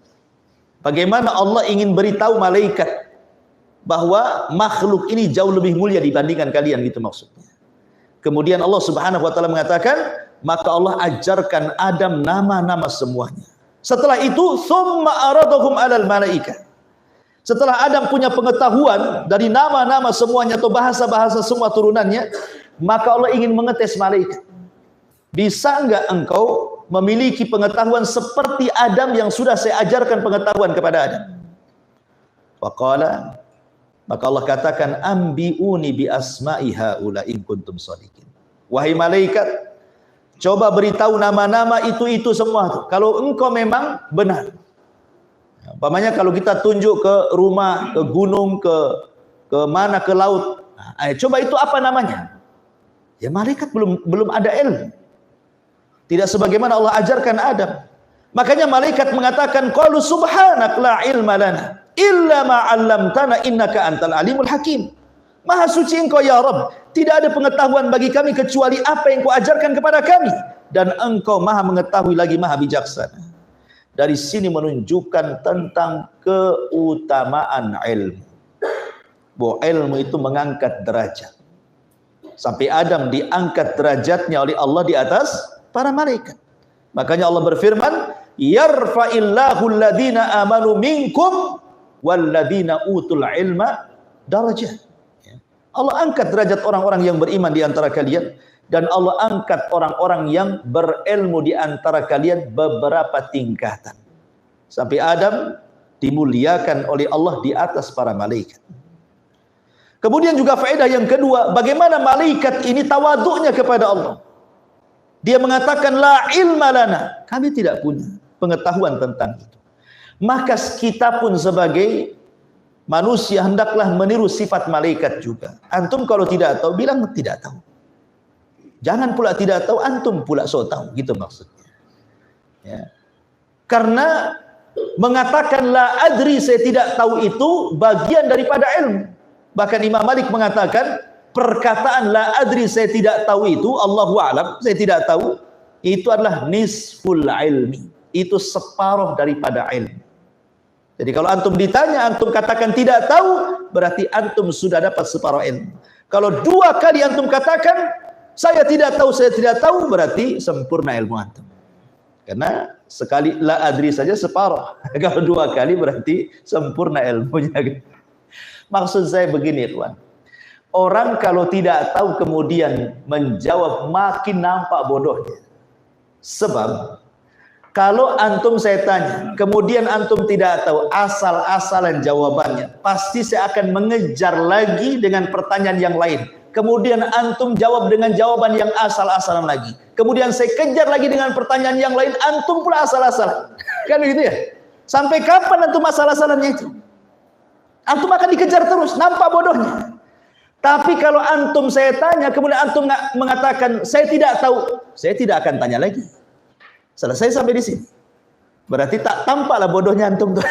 bagaimana Allah ingin beritahu malaikat bahwa makhluk ini jauh lebih mulia dibandingkan kalian, gitu maksudnya. Kemudian Allah Subhanahu wa taala mengatakan, maka Allah ajarkan Adam nama-nama semuanya. Setelah itu, summa aradahum 'alal malaikah. Setelah Adam punya pengetahuan dari nama-nama semuanya atau bahasa-bahasa semua turunannya, maka Allah ingin mengetes malaikat. Bisa enggak engkau memiliki pengetahuan seperti Adam yang sudah saya ajarkan pengetahuan kepada Adam? Faqala, maka Allah katakan, ambiuni bi asma'i haula in kuntum shadiqin. Wahai malaikat, coba beritahu nama-nama itu semua tuh, kalau engkau memang benar. Umpamanya kalau kita tunjuk ke rumah, ke gunung, ke mana, ke laut, coba itu apa namanya? Ya malaikat belum ada ilmu. Tidak sebagaimana Allah ajarkan Adam. Makanya malaikat mengatakan, qalu subhanak la ilma lana illa ma 'allamtana innaka antal alimul hakim. Maha suci engkau ya Rabb, tidak ada pengetahuan bagi kami kecuali apa yang kau ajarkan kepada kami, dan engkau maha mengetahui lagi maha bijaksana. Dari sini menunjukkan tentang keutamaan ilmu. Bahwa ilmu itu mengangkat derajat. Sampai Adam diangkat derajatnya oleh Allah di atas para malaikat. Makanya Allah berfirman, yarfa'illahu alladhina amanu minkum walladhina utul ilma darajat. Allah angkat derajat orang-orang yang beriman di antara kalian, dan Allah angkat orang-orang yang berilmu di antara kalian beberapa tingkatan. Sampai Adam dimuliakan oleh Allah di atas para malaikat. Kemudian juga faedah yang kedua, bagaimana malaikat ini tawaduknya kepada Allah. Dia mengatakan, la ilma lana, kami tidak punya pengetahuan tentang itu. Maka kita pun sebagai manusia hendaklah meniru sifat malaikat juga. Antum kalau tidak tahu, bilang tidak tahu. Jangan pula tidak tahu, antum pula so tahu, gitu maksudnya. Ya. Karena mengatakan la adri, saya tidak tahu, itu bagian daripada ilmu. Bahkan Imam Malik mengatakan perkataan la adri, saya tidak tahu, itu Allahu a'lam, saya tidak tahu, itu adalah nisful ilmi, itu separuh daripada ilmu. Jadi kalau antum ditanya, antum katakan tidak tahu, berarti antum sudah dapat separuh ilmu. Kalau dua kali antum katakan saya tidak tahu, berarti sempurna ilmu antum. Karena sekali la adri saja separuh. Kalau dua kali berarti sempurna ilmunya. Maksud saya begini, tuan. Orang kalau tidak tahu kemudian menjawab, makin nampak bodohnya. Sebab kalau antum saya tanya, kemudian antum tidak tahu asal-asalan jawabannya, pasti saya akan mengejar lagi dengan pertanyaan yang lain. kemudian antum jawab dengan jawaban yang asal-asalan lagi. Kemudian saya kejar lagi dengan pertanyaan yang lain, antum pula asal-asalan. Kan begitu ya? Sampai kapan antum asal-asalannya itu? Antum akan dikejar terus, nampak bodohnya. Tapi kalau antum saya tanya, kemudian antum mengatakan saya tidak tahu, saya tidak akan tanya lagi. Selesai sampai di sini. Berarti tak tampaklah bodohnya antum tuh.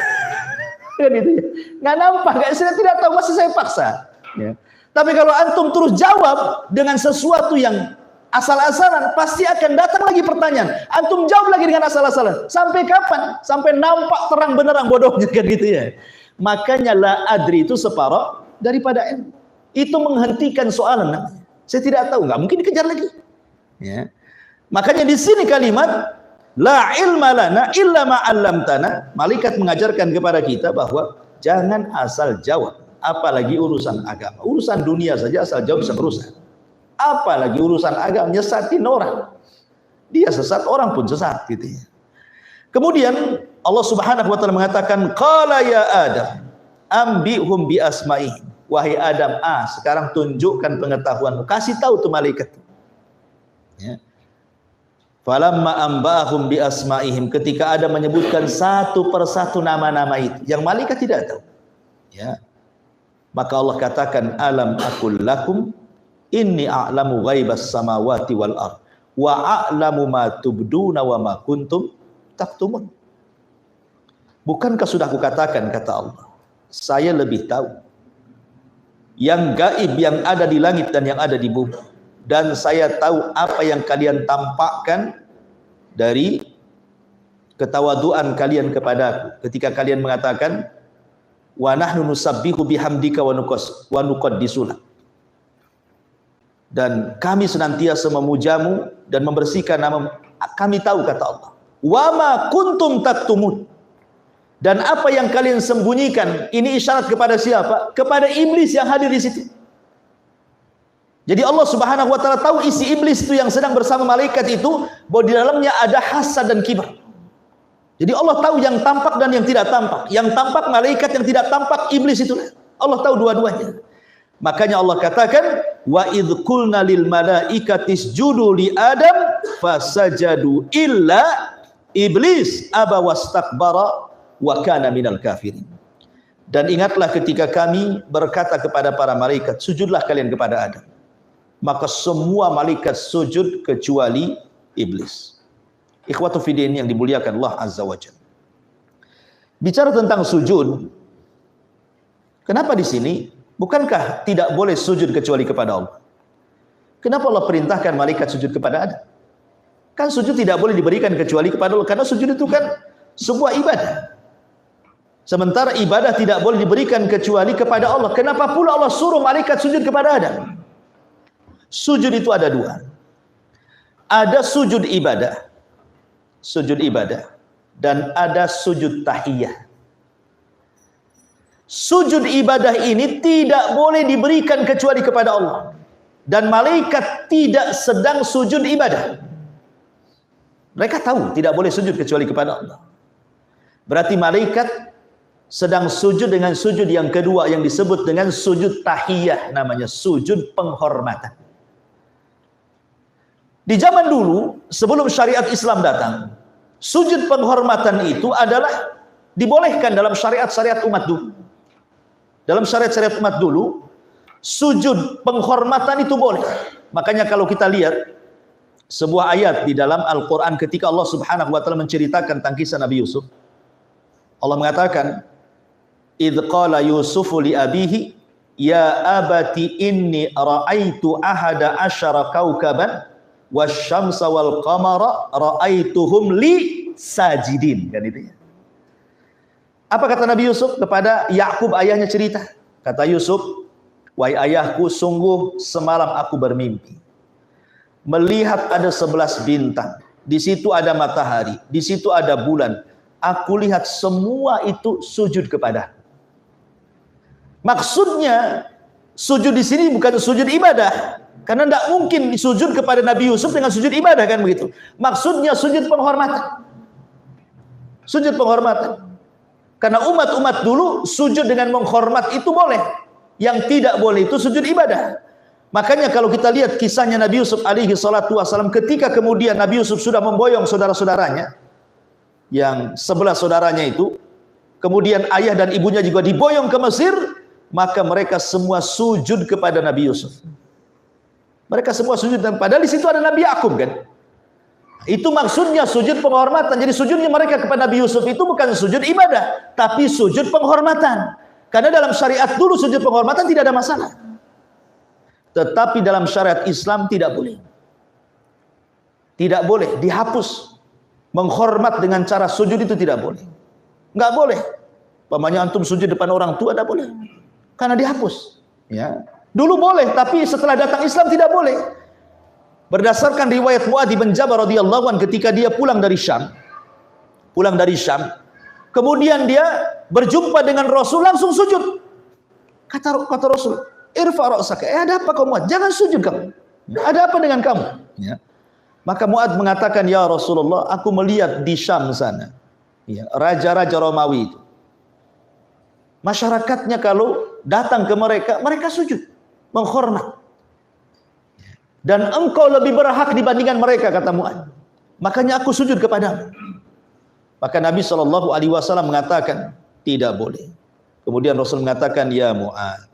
Kan itu ya. Nggak nampak, saya tidak tahu, masih saya paksa. Ya. Tapi kalau antum terus jawab dengan sesuatu yang asal-asalan, pasti akan datang lagi pertanyaan. Antum jawab lagi dengan asal-asalan. Sampai kapan? Sampai nampak terang benerang bodohnya kan gitu ya. Makanya la adri itu separuh daripada ilmu. Itu menghentikan soalan. Saya tidak tahu, nggak mungkin dikejar lagi. Ya. Makanya di sini kalimat la ilma lana illa ma 'allamtana. Malaikat mengajarkan kepada kita bahwa jangan asal jawab, apalagi urusan agama. Urusan dunia saja asal jawab bisa merusak. Apalagi urusan agama, nyesatin orang. Dia sesat, orang pun sesat gitu ya. Kemudian Allah Subhanahu wa taala mengatakan qala ya Adam ambihum bi asma'ihim. Wahai Adam, sekarang tunjukkan pengetahuanmu. Kasih tahu tuh malaikat. Ya. Falamma ambahum bi asma'ihim, ketika Adam menyebutkan satu persatu nama-nama itu yang malaikat tidak tahu. Ya. Maka Allah katakan alam aqul lakum inni a'lamu ghaibas samawati wal ard wa a'lamu ma tubduna wa ma kuntum taktumun. Bukankah sudah kukatakan, kata Allah, saya lebih tahu yang gaib yang ada di langit dan yang ada di bumi, dan saya tahu apa yang kalian tampakkan dari ketawaduan kalian kepadaku ketika kalian mengatakan wa nahnu nusabbihu bihamdika wa nuqaddisu lak, dan kami senantiasa memujamu dan membersihkan nama. Kami tahu, kata Allah, wa ma kuntum taktumun, dan apa yang kalian sembunyikan. Ini isyarat kepada siapa? Kepada iblis yang hadir di situ. Jadi Allah Subhanahu wa taala tahu isi iblis itu yang sedang bersama malaikat itu, bahwa di dalamnya ada hasad dan kibr. Jadi Allah tahu yang tampak dan yang tidak tampak. Yang tampak malaikat, yang tidak tampak iblis itu. Allah tahu dua-duanya. Makanya Allah katakan wa idz qulna lil malaikati isjudu li adam fasajadu illa iblis aba wastakbara wa kana minal kafirin. Dan ingatlah ketika kami berkata kepada para malaikat, sujudlah kalian kepada Adam. Maka semua malaikat sujud kecuali iblis. Ikhwatu fiddin yang dimuliakan Allah Azza wa Jalla. Bicara tentang sujud, kenapa di sini bukankah tidak boleh sujud kecuali kepada Allah? Kenapa Allah perintahkan malaikat sujud kepada Adam? Kan sujud tidak boleh diberikan kecuali kepada Allah, karena sujud itu kan sebuah ibadah. Sementara ibadah tidak boleh diberikan kecuali kepada Allah. Kenapa pula Allah suruh malaikat sujud kepada Adam? Sujud itu ada dua. Ada sujud ibadah, dan ada sujud tahiyah. Sujud ibadah ini tidak boleh diberikan kecuali kepada Allah, dan malaikat tidak sedang sujud ibadah. Mereka tahu tidak boleh sujud kecuali kepada Allah. Berarti malaikat sedang sujud dengan sujud yang kedua yang disebut dengan sujud tahiyah, namanya sujud penghormatan. Di zaman dulu sebelum syariat Islam datang, sujud penghormatan itu adalah dibolehkan dalam syariat-syariat umat dulu. Dalam syariat-syariat umat dulu, sujud penghormatan itu boleh. Makanya kalau kita lihat sebuah ayat di dalam Al-Quran ketika Allah Subhanahu wa taala menceritakan tentang kisah Nabi Yusuf, Allah mengatakan, idz qala Yusufu li abihi ya abati inni ra'aitu ahada asyara kaukaban wasyamsa wal qamara ra'aituhum li sajidin. Kan itu ya. Apa kata Nabi Yusuf kepada Yakub, ayahnya cerita? Kata Yusuf, wahai ayahku, sungguh semalam aku bermimpi melihat ada 11 bintang. Di situ ada matahari, di situ ada bulan. Aku lihat semua itu sujud kepada. Maksudnya sujud di sini bukan sujud ibadah, karena tidak mungkin sujud kepada Nabi Yusuf dengan sujud ibadah, kan begitu. Maksudnya sujud penghormatan. Sujud penghormatan. Karena umat-umat dulu sujud dengan menghormat itu boleh. Yang tidak boleh itu sujud ibadah. Makanya kalau kita lihat kisahnya Nabi Yusuf alaihi salatu wasallam, ketika kemudian Nabi Yusuf sudah memboyong saudara-saudaranya, yang 11 saudaranya itu, kemudian ayah dan ibunya juga diboyong ke Mesir, maka mereka semua sujud kepada Nabi Yusuf. Mereka semua sujud, dan padahal di situ ada Nabi Yakub kan. Itu maksudnya sujud penghormatan. Jadi sujudnya mereka kepada Nabi Yusuf itu bukan sujud ibadah, tapi sujud penghormatan. Karena dalam syariat dulu sujud penghormatan tidak ada masalah. Tetapi dalam syariat Islam tidak boleh. Tidak boleh, dihapus. Menghormat dengan cara sujud itu tidak boleh. Nggak boleh. Pamannya antum sujud depan orang tua, tidak boleh. Karena dihapus. Ya. Dulu boleh, tapi setelah datang Islam tidak boleh. Berdasarkan riwayat Mu'adz bin Jabal radhiyallahu anhu ketika dia pulang dari Syam. Kemudian dia berjumpa dengan Rasul, langsung sujud. Kata Rasul, irfa ra'saka, ada apa kamu Mu'adz? Jangan sujud kamu. Ada apa dengan kamu? Ya. Maka Mu'adz mengatakan, ya Rasulullah, aku melihat di Syam sana, ya, raja-raja Romawi itu, masyarakatnya kalau datang ke mereka, mereka sujud, menghormat. Dan engkau lebih berhak dibandingkan mereka, kata Mu'adz. Makanya aku sujud kepadamu. Maka Nabi SAW mengatakan, tidak boleh. Kemudian Rasul mengatakan, ya Mu'adz,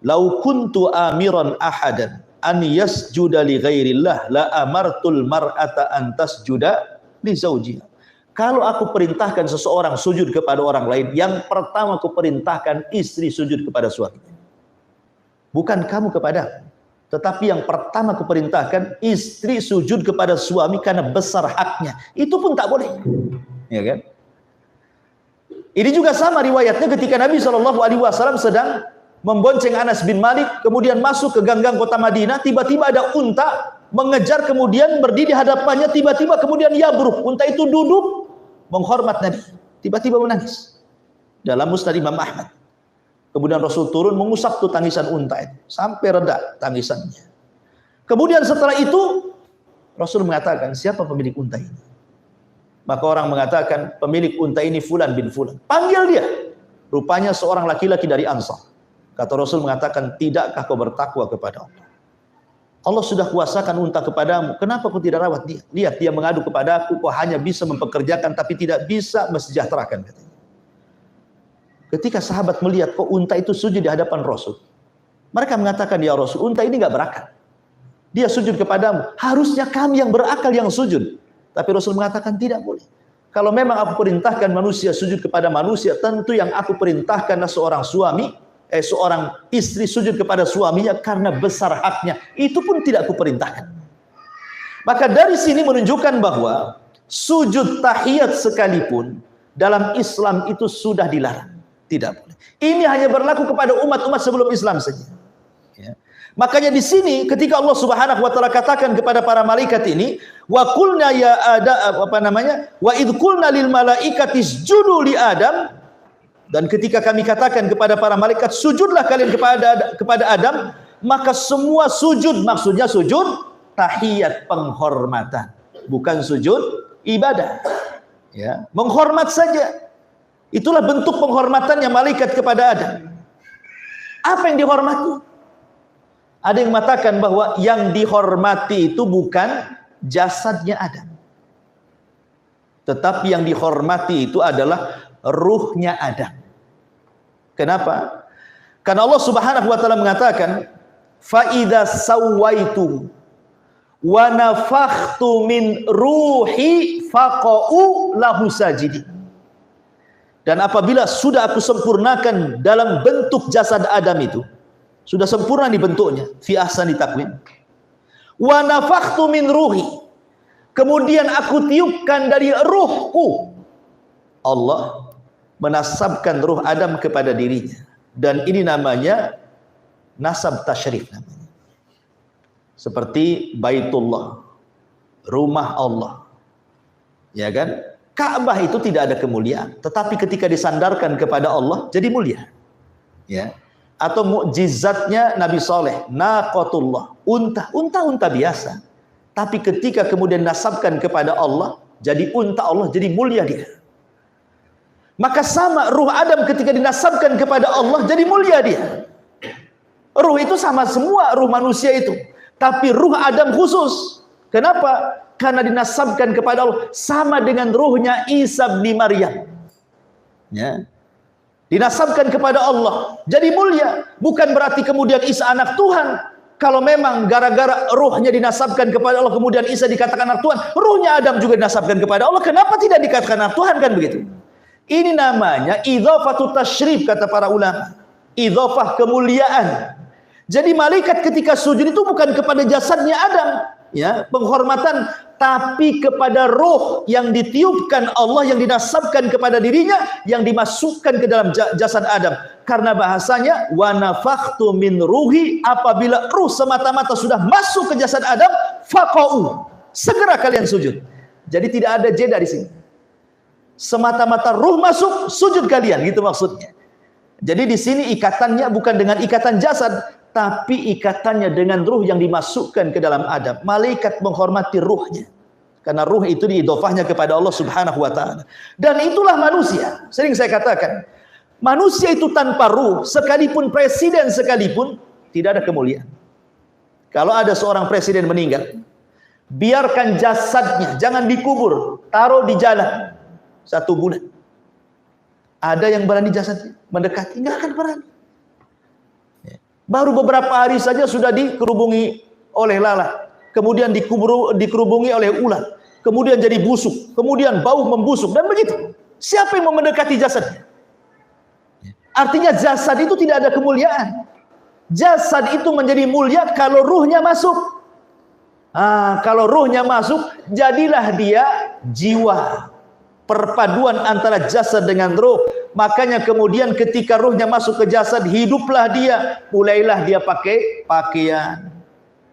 lau kuntu amiran ahadan an yasjuda li ghairillah la amartul mar'ata an tasjuda li zawjiha. Kalau aku perintahkan seseorang sujud kepada orang lain, yang pertama aku perintahkan istri sujud kepada suaminya. Bukan kamu kepada, tetapi yang pertama aku perintahkan istri sujud kepada suami karena besar haknya. Itu pun tak boleh. Ya kan? Ini juga sama riwayatnya ketika Nabi SAW sedang membonceng Anas bin Malik, kemudian masuk ke ganggang kota Madinah, tiba-tiba ada unta mengejar, kemudian berdiri di hadapannya, tiba-tiba kemudian yabruk, unta itu duduk menghormat Nabi, tiba-tiba menangis. Dalam Musnad Imam Ahmad. Kemudian Rasul turun mengusap tuh tangisan unta itu sampai reda tangisannya. Kemudian setelah itu Rasul mengatakan, siapa pemilik unta ini? Maka orang mengatakan, pemilik unta ini Fulan bin Fulan. Panggil dia. Rupanya seorang laki-laki dari Ansar. Kata Rasul mengatakan, tidakkah kau bertakwa kepada Allah? Allah sudah kuasakan unta kepadamu, kenapa kau tidak rawat dia? Lihat, dia mengadu kepada aku, kau hanya bisa mempekerjakan tapi tidak bisa mesejahterakan, katanya. Ketika sahabat melihat kok unta itu sujud di hadapan Rasul, mereka mengatakan, ya Rasul, unta ini nggak berakal. Dia sujud kepadamu, harusnya kami yang berakal yang sujud. Tapi Rasul mengatakan tidak boleh. Kalau memang aku perintahkan manusia sujud kepada manusia, tentu yang aku perintahkanlah seorang istri sujud kepada suaminya karena besar haknya. Itu pun tidak aku perintahkan. Maka dari sini menunjukkan bahwa sujud tahiyat sekalipun dalam Islam itu sudah dilarang. Tidak boleh. Ini hanya berlaku kepada umat-umat sebelum Islam saja. Ya. Makanya di sini ketika Allah Subhanahu wa taala katakan kepada para malaikat ini, wa qulna ya Adam, wa id qulna lil malaikati isjudu li Adam, dan ketika kami katakan kepada para malaikat sujudlah kalian kepada Adam, maka semua sujud, maksudnya sujud tahiyat, penghormatan, bukan sujud ibadah. Ya, menghormat saja. Itulah bentuk penghormatannya malaikat kepada Adam. Apa yang dihormati? Ada yang mengatakan bahwa yang dihormati itu bukan jasadnya Adam, tetapi yang dihormati itu adalah ruhnya Adam. Kenapa? Karena Allah Subhanahu wa taala mengatakan, fa idza sawaitu wa nafakhtu min ruhi faqa'u lahu sajidin. Dan apabila sudah aku sempurnakan dalam bentuk jasad Adam itu, sudah sempurna di bentuknya, fi ahsani taqwim, wa nafakhtu min ruhi, kemudian aku tiupkan dari ruhku. Allah menasabkan ruh Adam kepada dirinya, dan ini namanya nasab tasyrif namanya. Seperti Baitullah, rumah Allah. Ya kan? Ka'bah itu tidak ada kemuliaan, tetapi ketika disandarkan kepada Allah jadi mulia. Ya. Atau mukjizatnya Nabi Saleh, naqatullah, unta biasa. Tapi ketika kemudian nasabkan kepada Allah, jadi unta Allah, jadi mulia dia. Maka sama ruh Adam ketika dinasabkan kepada Allah, jadi mulia dia. Ruh itu sama semua ruh manusia itu. Tapi ruh Adam khusus. Kenapa? Karena dinasabkan kepada Allah sama dengan ruhnya Isa bin Maryam. Ya. Dinasabkan kepada Allah. Jadi mulia. Bukan berarti kemudian Isa anak Tuhan. Kalau memang gara-gara ruhnya dinasabkan kepada Allah, kemudian Isa dikatakan anak Tuhan, ruhnya Adam juga dinasabkan kepada Allah, kenapa tidak dikatakan anak Tuhan, kan begitu? Ini namanya idhafatu tasyrif, kata para ulama. Idhafah kemuliaan. Jadi malaikat ketika sujud itu bukan kepada jasadnya Adam, ya, penghormatan, tapi kepada roh yang ditiupkan Allah, yang dinasabkan kepada dirinya, yang dimasukkan ke dalam jasad Adam. Karena bahasanya wa nafakhtu min ruhi, apabila ruh semata-mata sudah masuk ke jasad Adam, faqa'u, segera kalian sujud. Jadi tidak ada jeda di sini. Semata-mata ruh masuk, sujud kalian, gitu maksudnya. Jadi di sini ikatannya bukan dengan ikatan jasad, tapi ikatannya dengan ruh yang dimasukkan ke dalam Adam. Malaikat menghormati ruhnya, karena ruh itu diidhofahnya kepada Allah Subhanahu wa taala. Dan itulah manusia. Sering saya katakan, manusia itu tanpa ruh, sekalipun presiden sekalipun, tidak ada kemuliaan. Kalau ada seorang presiden meninggal, biarkan jasadnya, jangan dikubur, taruh di jalan 1 bulan. Ada yang berani jasadnya mendekati? Nggak akan berani. Baru beberapa hari saja sudah dikerubungi oleh lalat, kemudian dikerubungi oleh ulat, kemudian jadi busuk, kemudian bau membusuk, dan begitu. Siapa yang mau mendekati jasadnya? Artinya jasad itu tidak ada kemuliaan. Jasad itu menjadi mulia kalau ruhnya masuk. Kalau ruhnya masuk, jadilah dia jiwa. Perpaduan antara jasad dengan ruh. Makanya kemudian ketika ruhnya masuk ke jasad, hiduplah dia. Mulailah dia pakai pakaian.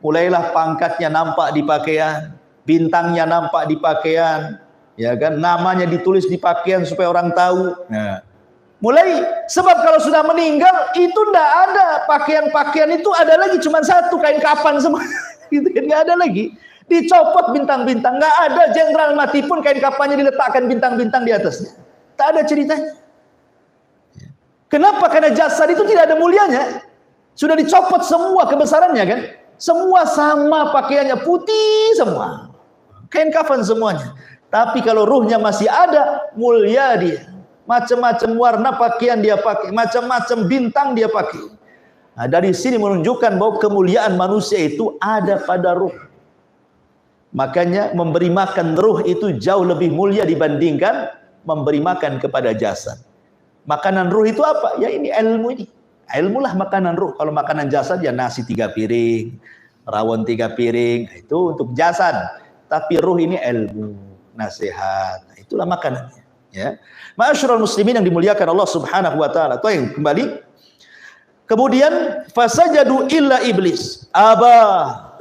Mulailah pangkatnya nampak di pakaian. Bintangnya nampak di pakaian. Ya kan? Namanya ditulis di pakaian supaya orang tahu. Nah, mulai, sebab kalau sudah meninggal, itu tidak ada. Pakaian-pakaian itu ada lagi, cuma satu, kain kapan semua. Gitu kan, nggak ada lagi. Dicopot bintang-bintang, nggak ada. Jenderal mati pun kain kafannya diletakkan bintang-bintang di atasnya. Tak ada ceritanya. Kenapa? Karena jasad itu tidak ada mulianya. Sudah dicopot semua kebesarannya kan. Semua sama pakaiannya, putih semua. Kain kafan semuanya. Tapi kalau ruhnya masih ada, mulia dia. Macam-macam warna pakaian dia pakai, macam-macam bintang dia pakai. Nah, dari sini menunjukkan bahwa kemuliaan manusia itu ada pada ruh. Makanya memberi makan ruh itu jauh lebih mulia dibandingkan memberi makan kepada jasad. Makanan ruh itu apa? Ya ini ilmu ini. Ilmulah makanan ruh. Kalau makanan jasad ya nasi 3 piring, rawon 3 piring, itu untuk jasad. Tapi ruh ini ilmu, nasihat. Nah, itulah makanannya. Ya. Ma'asyiral muslimin yang dimuliakan Allah Subhanahu wa taala. Toh kembali. Kemudian fasajadu illa iblis aba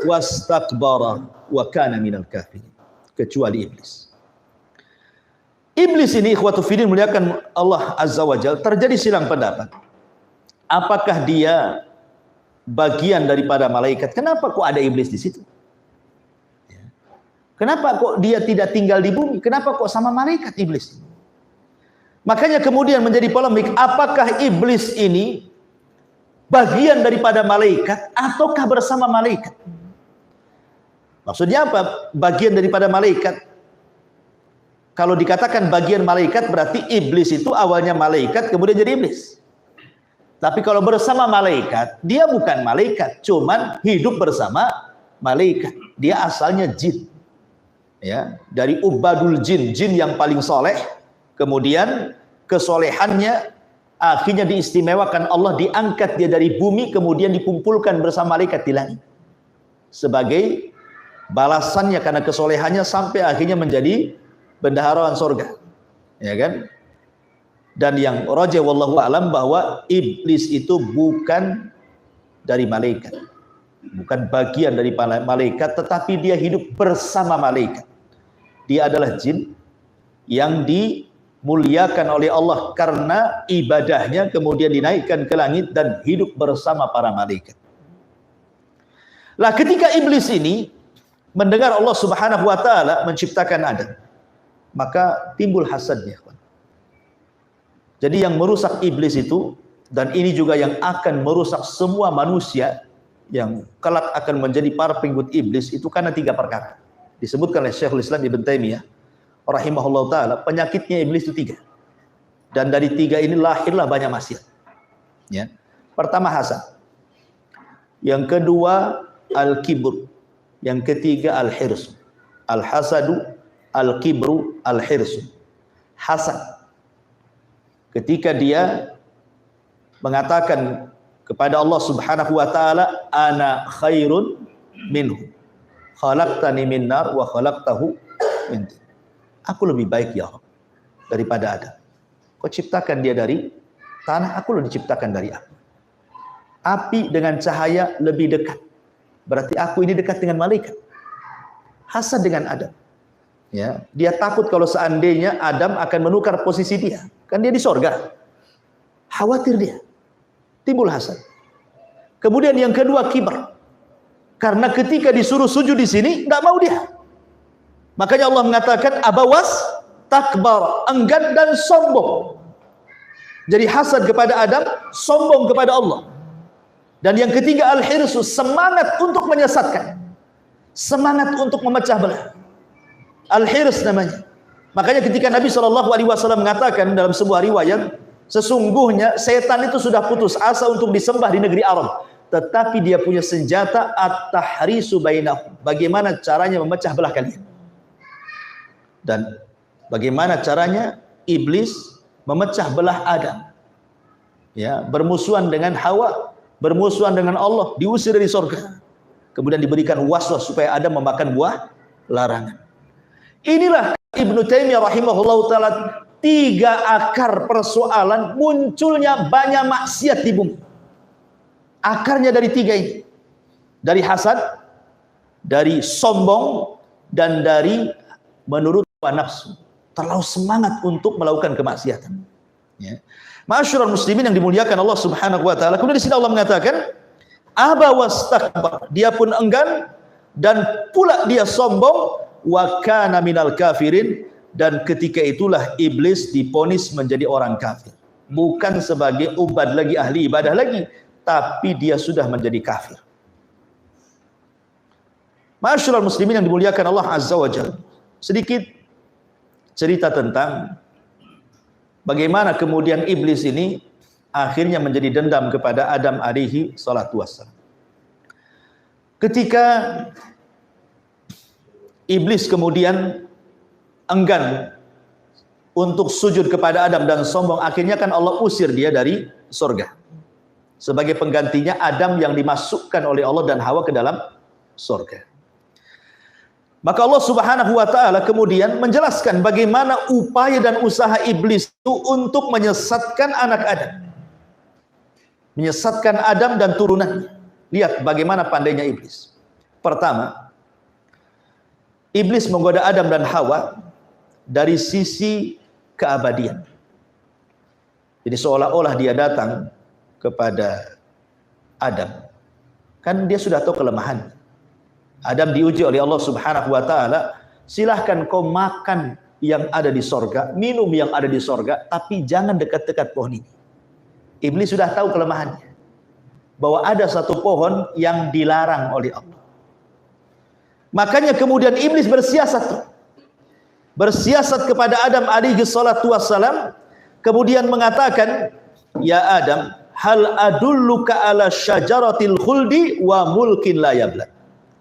wastakbara wa kana minal kafirin, kecuali iblis. Iblis ini ikhwatu fiddin muliakan Allah Azza wa Jalla, terjadi silang pendapat. Apakah dia bagian daripada malaikat? Kenapa kok ada iblis di situ? Kenapa kok dia tidak tinggal di bumi? Kenapa kok sama malaikat iblis? Makanya kemudian menjadi polemik, apakah iblis ini bagian daripada malaikat ataukah bersama malaikat? Maksudnya apa? Bagian daripada malaikat. Kalau dikatakan bagian malaikat berarti iblis itu awalnya malaikat kemudian jadi iblis. Tapi kalau bersama malaikat, dia bukan malaikat, cuman hidup bersama malaikat. Dia asalnya jin. Ya, dari ubadul jin, jin yang paling soleh. Kemudian kesolehannya akhirnya diistimewakan Allah, diangkat dia dari bumi kemudian dikumpulkan bersama malaikat di langit. Sebagai balasannya karena kesolehannya sampai akhirnya menjadi bendaharaan surga, ya kan? Dan yang rajih wallahu alam bahwa iblis itu bukan dari malaikat, bukan bagian dari malaikat, tetapi dia hidup bersama malaikat. Dia adalah jin yang dimuliakan oleh Allah karena ibadahnya, kemudian dinaikkan ke langit dan hidup bersama para malaikat. Lah ketika iblis ini mendengar Allah Subhanahu wa taala menciptakan Adam, maka timbul hasadnya. Jadi yang merusak iblis itu Dan ini juga yang akan merusak semua manusia yang kelak akan menjadi para pengikut iblis, itu karena 3 perkara. Disebutkan oleh Syekhul Islam Ibnu Taimiyah rahimahullah taala, penyakitnya iblis itu 3. Dan dari 3 ini lahirlah banyak maksiat. Ya. Pertama hasad. Yang kedua al-kibr. Yang ketiga al-hirs. Al-hasadu, al-kibru, al-hirs. Hasad. Ketika dia mengatakan kepada Allah Subhanahu wa taala, ana khairun minhu. Khalaqtani min nar wa khalaqtahu min tin. Aku lebih baik ya Allah daripada Adam. Kau ciptakan dia dari tanah, aku lebih diciptakan dari api. Api dengan cahaya lebih dekat. Berarti aku ini dekat dengan malaikat. Hasad dengan Adam. Ya, dia takut kalau seandainya Adam akan menukar posisi dia. Kan dia di sorga. Khawatir dia. Timbul hasad. Kemudian yang kedua kibar. Karena ketika disuruh sujud di sini enggak mau dia. Makanya Allah mengatakan abawas takbar, enggan dan sombong. Jadi hasad kepada Adam, sombong kepada Allah. Dan yang ketiga al-hirsu, semangat untuk menyesatkan. Semangat untuk memecah belah. Al-hirs namanya. Makanya ketika Nabi SAW mengatakan dalam sebuah riwayat, sesungguhnya setan itu sudah putus asa untuk disembah di negeri Arab, tetapi dia punya senjata at-tahrisu bainahum. Bagaimana caranya memecah belah kalian? Dan bagaimana caranya iblis memecah belah Adam? Ya, bermusuhan dengan Hawa, bermusuhan dengan Allah, diusir dari surga. Kemudian diberikan waswas supaya Adam memakan buah larangan. Inilah Ibnu Taimiyah rahimahullah taala 3 akar persoalan munculnya banyak maksiat di bumi. Akarnya dari 3 ini. Dari hasad, dari sombong, dan dari menurut nafsu. Terlalu semangat untuk melakukan kemaksiatan. Ya. Ma'asyiral muslimin yang dimuliakan Allah Subhanahu wa taala. Kemudian di sini Allah mengatakan, aba wastakbar, dia pun enggan dan pula dia sombong, wa kana minal kafirin, dan ketika itulah iblis diponis menjadi orang kafir. Bukan sebagai ubad lagi, ahli ibadah lagi, tapi dia sudah menjadi kafir. Ma'asyiral muslimin yang dimuliakan Allah Azza wa Jalla. Sedikit cerita tentang bagaimana kemudian iblis ini akhirnya menjadi dendam kepada Adam alaihi salatu wassalam. Ketika iblis kemudian enggan untuk sujud kepada Adam dan sombong, akhirnya kan Allah usir dia dari surga. Sebagai penggantinya Adam yang dimasukkan oleh Allah dan Hawa ke dalam surga. Maka Allah Subhanahu wa taala kemudian menjelaskan bagaimana upaya dan usaha iblis itu untuk menyesatkan anak Adam. Menyesatkan Adam dan turunannya. Lihat bagaimana pandainya iblis. Pertama, iblis menggoda Adam dan Hawa dari sisi keabadian. Jadi seolah-olah dia datang kepada Adam. Kan dia sudah tahu kelemahan. Adam diuji oleh Allah Subhanahu wa taala, silahkan kau makan yang ada di sorga, minum yang ada di sorga, tapi jangan dekat-dekat pohon ini. Iblis sudah tahu kelemahannya, bahwa ada satu pohon yang dilarang oleh Allah. Makanya kemudian iblis bersiasat kepada Adam alaihi salatu wassalam, kemudian mengatakan, ya Adam, hal adulluka ala syajaratil khuldi wa mulkin la yablad.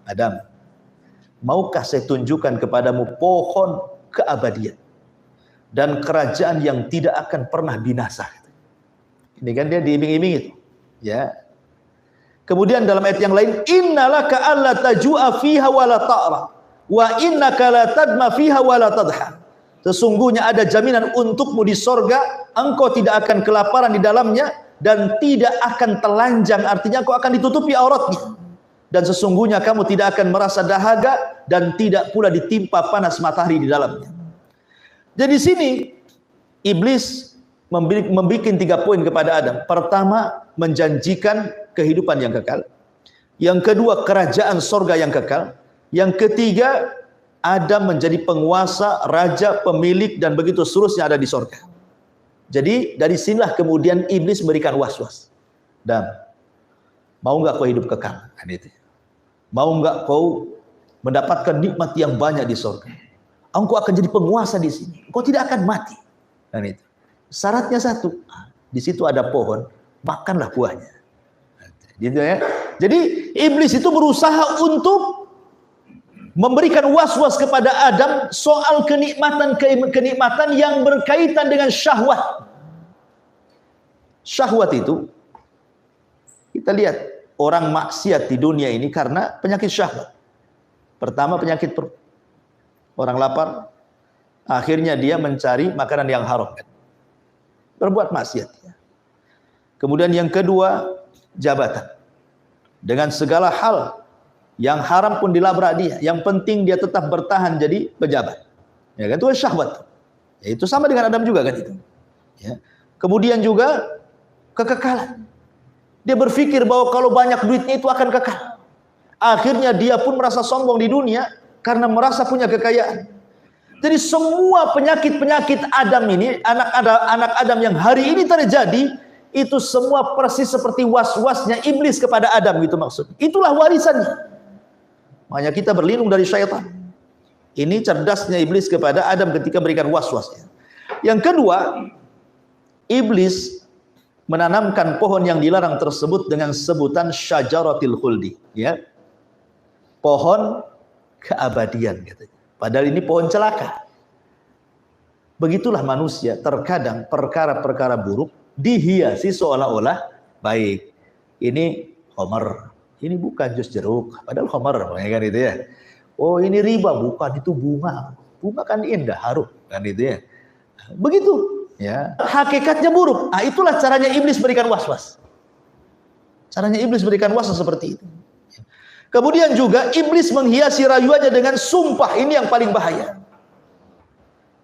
Adam, maukah saya tunjukkan kepadamu pohon keabadian dan kerajaan yang tidak akan pernah binasa? Ini kan dia diiming-imingi, ya. Kemudian dalam ayat yang lain, innalaka alla tajua fiha wa la ta'ra wa innaka la tadma fiha wa la tadha. Sesungguhnya ada jaminan untukmu di sorga, engkau tidak akan kelaparan di dalamnya dan tidak akan telanjang, artinya engkau akan ditutupi auratnya. Dan sesungguhnya kamu tidak akan merasa dahaga dan tidak pula ditimpa panas matahari di dalamnya. Jadi di sini iblis membuat 3 poin kepada Adam. Pertama, menjanjikan kehidupan yang kekal. Yang kedua, kerajaan sorga yang kekal. Yang ketiga, Adam menjadi penguasa, raja, pemilik, dan begitu seterusnya ada di sorga. Jadi dari sinilah kemudian iblis memberikan was-was. Dan mau nggak kau hidup kekal? Kan itu. Mau nggak kau mendapatkan nikmat yang banyak di surga? Engkau akan jadi penguasa di sini. Engkau tidak akan mati. Kan itu. Syaratnya satu. Di situ ada pohon, makanlah buahnya. Gitu ya. Jadi iblis itu berusaha untuk memberikan was-was kepada Adam soal kenikmatan yang berkaitan dengan syahwat. Syahwat itu, kita lihat orang maksiat di dunia ini karena penyakit syahwat. Pertama penyakit perut. Orang lapar, akhirnya dia mencari makanan yang haram. Berbuat maksiat. Kemudian yang kedua, jabatan. Dengan segala hal yang haram pun dilabrak dia. Yang penting dia tetap bertahan jadi pejabat. Ya kan, itu syahwat. Ya, itu sama dengan Adam juga kan itu. Ya. Kemudian juga kekekalan. Dia berpikir bahwa kalau banyak duitnya itu akan kekal. Akhirnya dia pun merasa sombong di dunia karena merasa punya kekayaan. Jadi semua penyakit-penyakit Adam ini, anak Adam yang hari ini terjadi, itu semua persis seperti was-wasnya iblis kepada Adam gitu maksudnya. Itulah warisannya. Makanya kita berlindung dari syaitan. Ini cerdasnya iblis kepada Adam ketika berikan was-wasnya. Yang kedua, iblis menanamkan pohon yang dilarang tersebut dengan sebutan syajaratil khuldi, ya. Pohon keabadian katanya. Padahal ini pohon celaka. Begitulah manusia, terkadang perkara-perkara buruk dihiasi seolah-olah baik. Ini khamar, ini bukan jus jeruk, padahal khamar, kan itu ya. Oh ini riba, bukan, itu bunga. Bunga kan indah, harum, kan itu ya. Begitu, ya. Hakikatnya buruk. Nah, itulah caranya iblis berikan was-was. Caranya iblis berikan was-was seperti itu. Kemudian juga iblis menghiasi rayuannya dengan sumpah. Ini yang paling bahaya.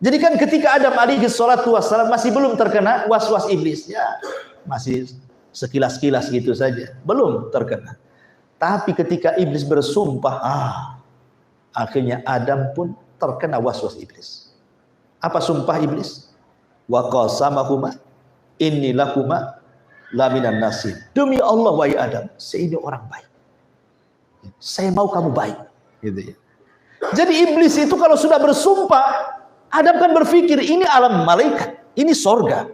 Jadi kan ketika Adam alaihi salatu wassalam masih belum terkena was-was iblis, ya masih sekilas-kilas gitu saja, belum terkena. Tapi ketika iblis bersumpah, akhirnya Adam pun terkena was-was iblis. Apa sumpah iblis? Wa qasamahuma inni lakuma laminan nasib. Demi Allah wahai Adam, saya ini orang baik. Saya mau kamu baik, gitu ya. Jadi iblis itu kalau sudah bersumpah, Adam kan berpikir ini alam malaikat, ini sorga,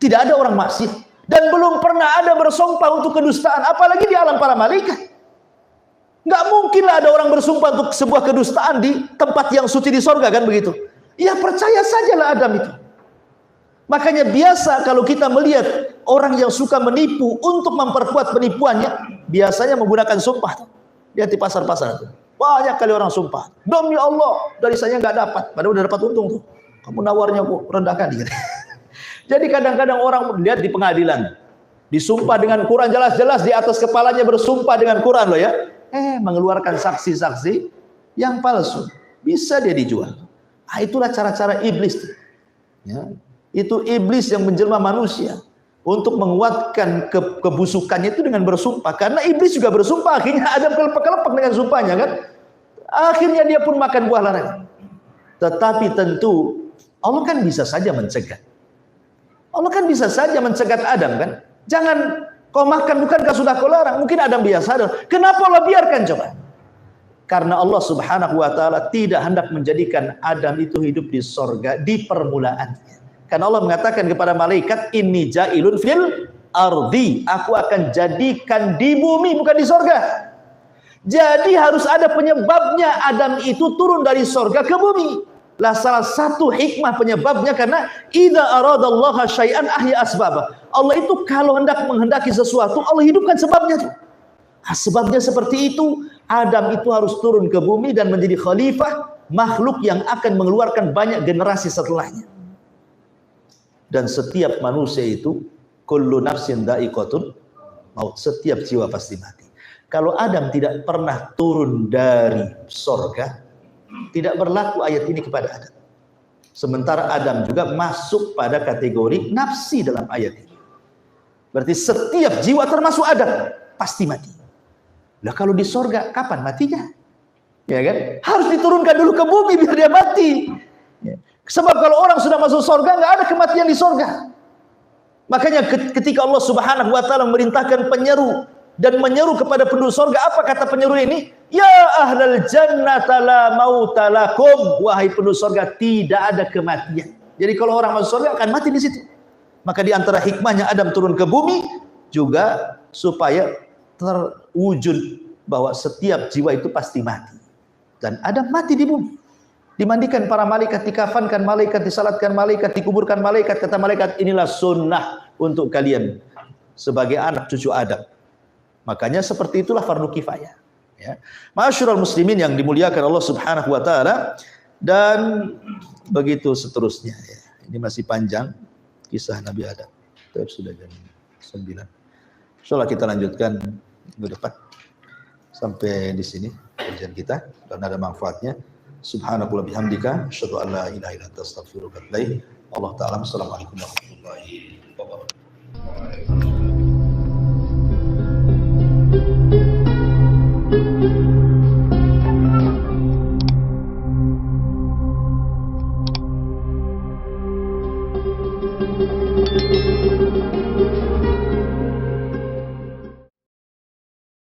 tidak ada orang maksiat, dan belum pernah ada bersumpah untuk kedustaan, apalagi di alam para malaikat. Nggak mungkinlah ada orang bersumpah untuk sebuah kedustaan di tempat yang suci di sorga, kan begitu? Ya percaya sajalah Adam itu. Makanya biasa kalau kita melihat orang yang suka menipu untuk memperkuat penipuannya, biasanya menggunakan sumpah. Lihat di pasar-pasar itu. Banyak kali orang sumpah. Demi Allah, dari saya nggak dapat. Padahal udah dapat untung tuh. Kamu nawarnya kok rendahkan dikit. Jadi kadang-kadang orang lihat di pengadilan. Disumpah dengan Quran jelas-jelas di atas kepalanya bersumpah dengan Quran loh ya. Mengeluarkan saksi-saksi yang palsu. Bisa dia dijual. Itulah cara-cara iblis tuh. Ya. Itu iblis yang menjelma manusia untuk menguatkan kebusukannya itu dengan bersumpah. Karena iblis juga bersumpah, akhirnya Adam kelepek-kelepek dengan sumpahnya kan. Akhirnya dia pun makan buah larangan. Tetapi tentu Allah kan bisa saja mencegat. Allah kan bisa saja mencegat Adam kan. Jangan kau makan, bukankah sudah kau larang? Mungkin Adam biasa. Kenapa Allah biarkan coba? Karena Allah subhanahu wa ta'ala tidak hendak menjadikan Adam itu hidup di sorga di permulaannya. Karena Allah mengatakan kepada malaikat, inni ja'ilun fil ardi, aku akan jadikan di bumi, bukan di sorga. Jadi harus ada penyebabnya Adam itu turun dari sorga ke bumi. Lah salah satu hikmah penyebabnya karena idza aradallaha syai'an ahya asbaba. Allah itu kalau hendak menghendaki sesuatu, Allah hidupkan sebabnya tuh. Sebabnya seperti itu, Adam itu harus turun ke bumi dan menjadi khalifah, makhluk yang akan mengeluarkan banyak generasi setelahnya. Dan setiap manusia itu kullu nafsin dha'iqatul maut, setiap jiwa pasti mati. Kalau Adam tidak pernah turun dari sorga, tidak berlaku ayat ini kepada Adam. Sementara Adam juga masuk pada kategori nafsi dalam ayat ini. Berarti setiap jiwa termasuk Adam pasti mati. Lah kalau di sorga kapan matinya? Ya kan? Harus diturunkan dulu ke bumi biar dia mati. Ya. Sebab kalau orang sudah masuk sorga, nggak ada kematian di sorga. Makanya ketika Allah Subhanahu wa taala memerintahkan penyeru dan menyeru kepada penduduk surga, apa kata penyeru ini? Ya ahlal jannata la mauta lakum, wahai penduduk surga, tidak ada kematian. Jadi kalau orang masuk surga akan mati di situ. Maka di antara hikmahnya Adam turun ke bumi juga supaya terwujud bahwa setiap jiwa itu pasti mati. Dan Adam mati di bumi. Dimandikan para malaikat, dikafankan malaikat, disalatkan malaikat, dikuburkan malaikat. Kata malaikat, inilah sunnah untuk kalian sebagai anak cucu Adam. Makanya seperti itulah fardu kifayah. Ya. Ma'asyiral muslimin yang dimuliakan Allah Subhanahu wa taala, dan begitu seterusnya ya. Ini masih panjang kisah Nabi Adam. Tapi sudah jam 9. Insyaallah kita lanjutkan minggu depan. Sampai di sini kajian kita dan ada manfaatnya. Subhanakallah bihamdika asyhadu an la ilaha illa anta astaghfiruka wa atubu ilaik. Allah taala. Assalamualaikum warahmatullahi wabarakatuh.